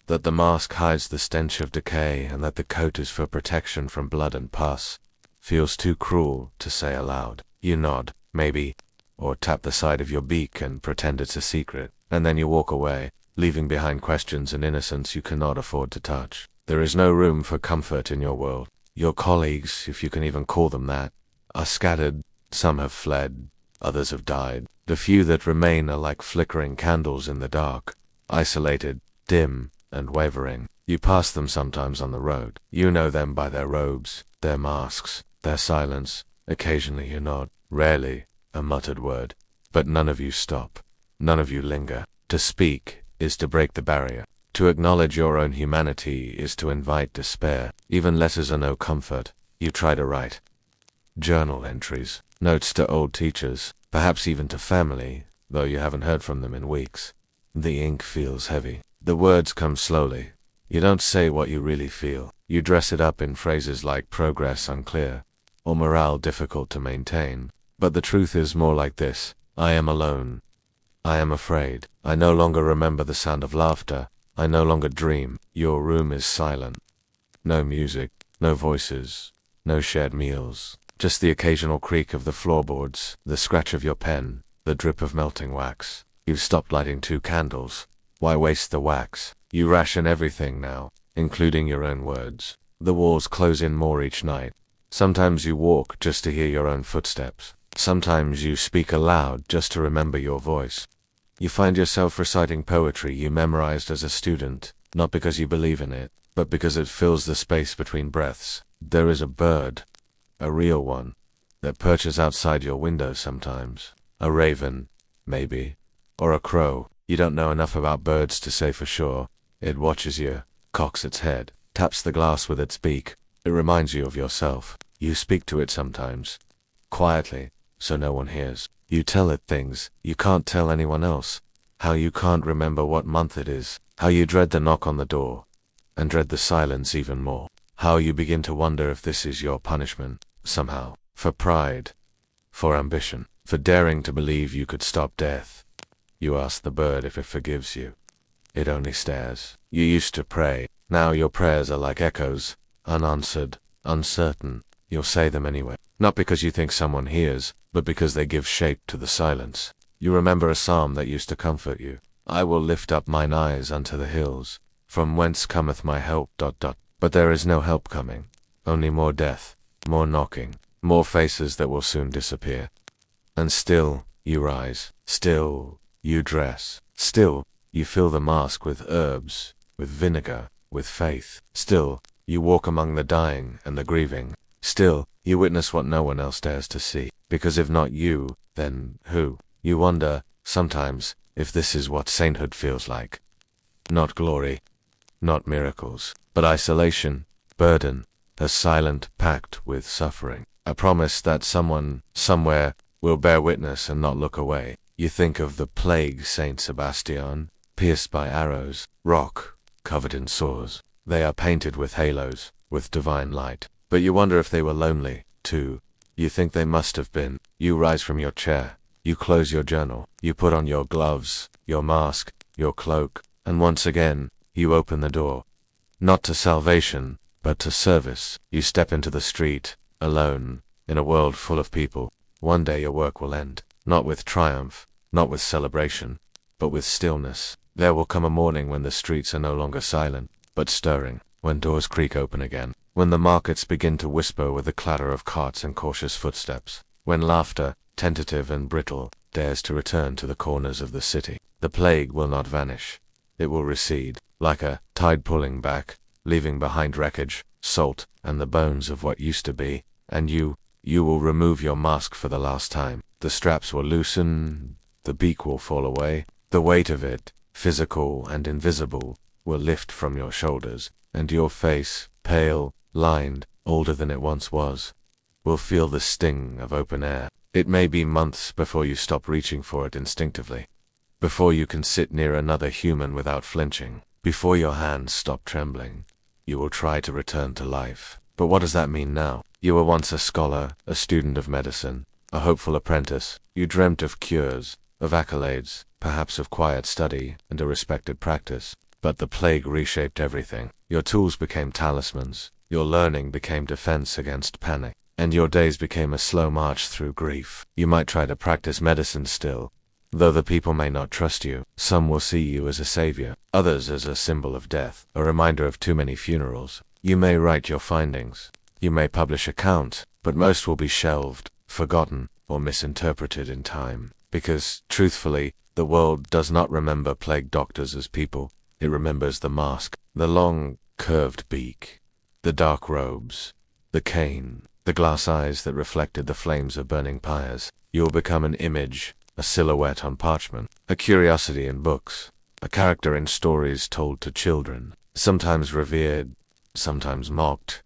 Speaker 1: that the mask hides the stench of decay and that the coat is for protection from blood and pus, feels too cruel to say aloud. You nod, maybe, or tap the side of your beak and pretend it's a secret, and then you walk away, leaving behind questions and innocence you cannot afford to touch. There is no room for comfort in your world. Your colleagues, if you can even call them that, are scattered. Some have fled, others have died. The few that remain are like flickering candles in the dark, isolated, dim, and wavering. You pass them sometimes on the road. You know them by their robes, their masks, their silence. Occasionally you nod, rarely a muttered word. But none of you stop. None of you linger. To speak is to break the barrier. To acknowledge your own humanity is to invite despair. Even letters are no comfort. You try to write journal entries, notes to old teachers, perhaps even to family, though you haven't heard from them in weeks. The ink feels heavy. The words come slowly. You don't say what you really feel. You dress it up in phrases like progress unclear, or morale difficult to maintain. But the truth is more like this. I am alone. I am afraid. I no longer remember the sound of laughter. I no longer dream. Your room is silent. No music, no voices, no shared meals. Just the occasional creak of the floorboards, the scratch of your pen, the drip of melting wax. You've stopped lighting 2 candles. Why waste the wax? You ration everything now, including your own words. The walls close in more each night. Sometimes you walk just to hear your own footsteps. Sometimes you speak aloud just to remember your voice. You find yourself reciting poetry you memorized as a student, not because you believe in it, but because it fills the space between breaths. There is a bird, a real one, that perches outside your window sometimes. A raven, maybe. Or a crow. You don't know enough about birds to say for sure. It watches you, cocks its head, taps the glass with its beak. It reminds you of yourself. You speak to it sometimes. Quietly, so no one hears. You tell it things you can't tell anyone else. How you can't remember what month it is. How you dread the knock on the door. And dread the silence even more. How you begin to wonder if this is your punishment, somehow. For pride. For ambition. For daring to believe you could stop death. You ask the bird if it forgives you. It only stares. You used to pray. Now your prayers are like echoes. Unanswered. Uncertain. You'll say them anyway. Not because you think someone hears, but because they give shape to the silence. You remember a psalm that used to comfort you. I will lift up mine eyes unto the hills, from whence cometh my help. But there is no help coming. Only more death, more knocking, more faces that will soon disappear. And still, you rise. Still, you dress. Still, you fill the mask with herbs, with vinegar, with faith. Still, you walk among the dying and the grieving. Still, you witness what no one else dares to see. Because if not you, then who? You wonder, sometimes, if this is what sainthood feels like. Not glory, not miracles, but isolation, burden, a silent pact with suffering. A promise that someone, somewhere, will bear witness and not look away. You think of the plague Saint Sebastian, pierced by arrows, rock, covered in sores. They are painted with halos, with divine light. But you wonder if they were lonely, too. You think they must have been. You rise from your chair. You close your journal. You put on your gloves, your mask, your cloak, and once again, you open the door. Not to salvation, but to service. You step into the street, alone, in a world full of people. One day your work will end. Not with triumph, not with celebration, but with stillness. There will come a morning when the streets are no longer silent, but stirring. When doors creak open again. When the markets begin to whisper with the clatter of carts and cautious footsteps. When laughter, tentative and brittle, dares to return to the corners of the city. The plague will not vanish. It will recede, like a tide pulling back, leaving behind wreckage, salt, and the bones of what used to be. And you will remove your mask for the last time. The straps will loosen, the beak will fall away. The weight of it, physical and invisible, will lift from your shoulders, and your face, pale, lined, older than it once was, will feel the sting of open air. It may be months before you stop reaching for it instinctively, before you can sit near another human without flinching, before your hands stop trembling. You will try to return to life. But what does that mean now? You were once a scholar, a student of medicine, a hopeful apprentice. You dreamt of cures, of accolades, perhaps of quiet study and a respected practice. But the plague reshaped everything. Your tools became talismans. Your learning became defense against panic. And your days became a slow march through grief. You might try to practice medicine still, though the people may not trust you. Some will see you as a savior, others as a symbol of death, a reminder of too many funerals. You may write your findings. You may publish account, but most will be shelved, forgotten, or misinterpreted in time. Because, truthfully, the world does not remember plague doctors as people. It remembers the mask, the long, curved beak, the dark robes, the cane, the glass eyes that reflected the flames of burning pyres. You will become an image, a silhouette on parchment, a curiosity in books, a character in stories told to children, sometimes revered, sometimes mocked,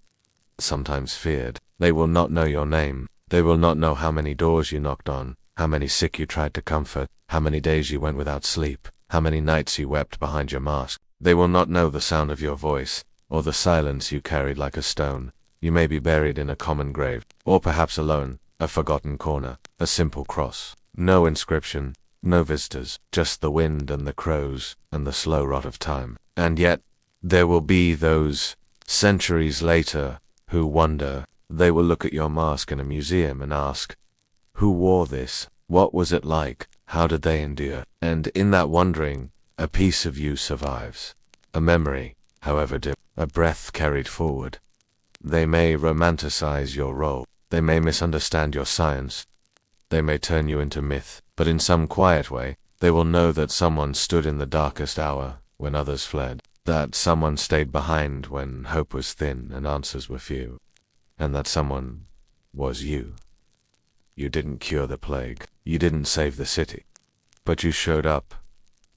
Speaker 1: sometimes feared. They will not know your name. They will not know how many doors you knocked on, how many sick you tried to comfort, how many days you went without sleep, how many nights you wept behind your mask. They will not know the sound of your voice, or the silence you carried like a stone. You may be buried in a common grave, or perhaps alone, a forgotten corner, a simple cross. No inscription, no visitors, just the wind and the crows, and the slow rot of time. And yet, there will be those, centuries later, who wonder. They will look at your mask in a museum and ask, who wore this? What was it like? How did they endure? And in that wondering, a piece of you survives. A memory, however dim, a breath carried forward. They may romanticize your role. They may misunderstand your science. They may turn you into myth. But in some quiet way, they will know that someone stood in the darkest hour when others fled. That someone stayed behind when hope was thin and answers were few. And that someone was you. You didn't cure the plague. You didn't save the city, but you showed up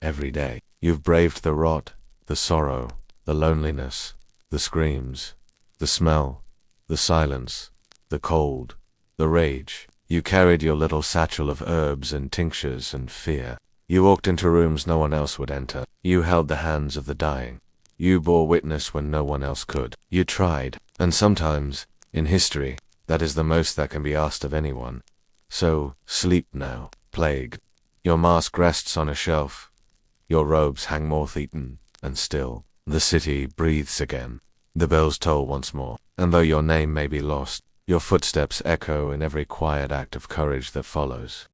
Speaker 1: every day. You've braved the rot, the sorrow, the loneliness, the screams, the smell, the silence, the cold, the rage. You carried your little satchel of herbs and tinctures and fear. You walked into rooms no one else would enter. You held the hands of the dying. You bore witness when no one else could. You tried, and sometimes, in history, that is the most that can be asked of anyone. So, sleep now, plague. Your mask rests on a shelf. Your robes hang moth-eaten, and still, the city breathes again. The bells toll once more, and though your name may be lost, your footsteps echo in every quiet act of courage that follows.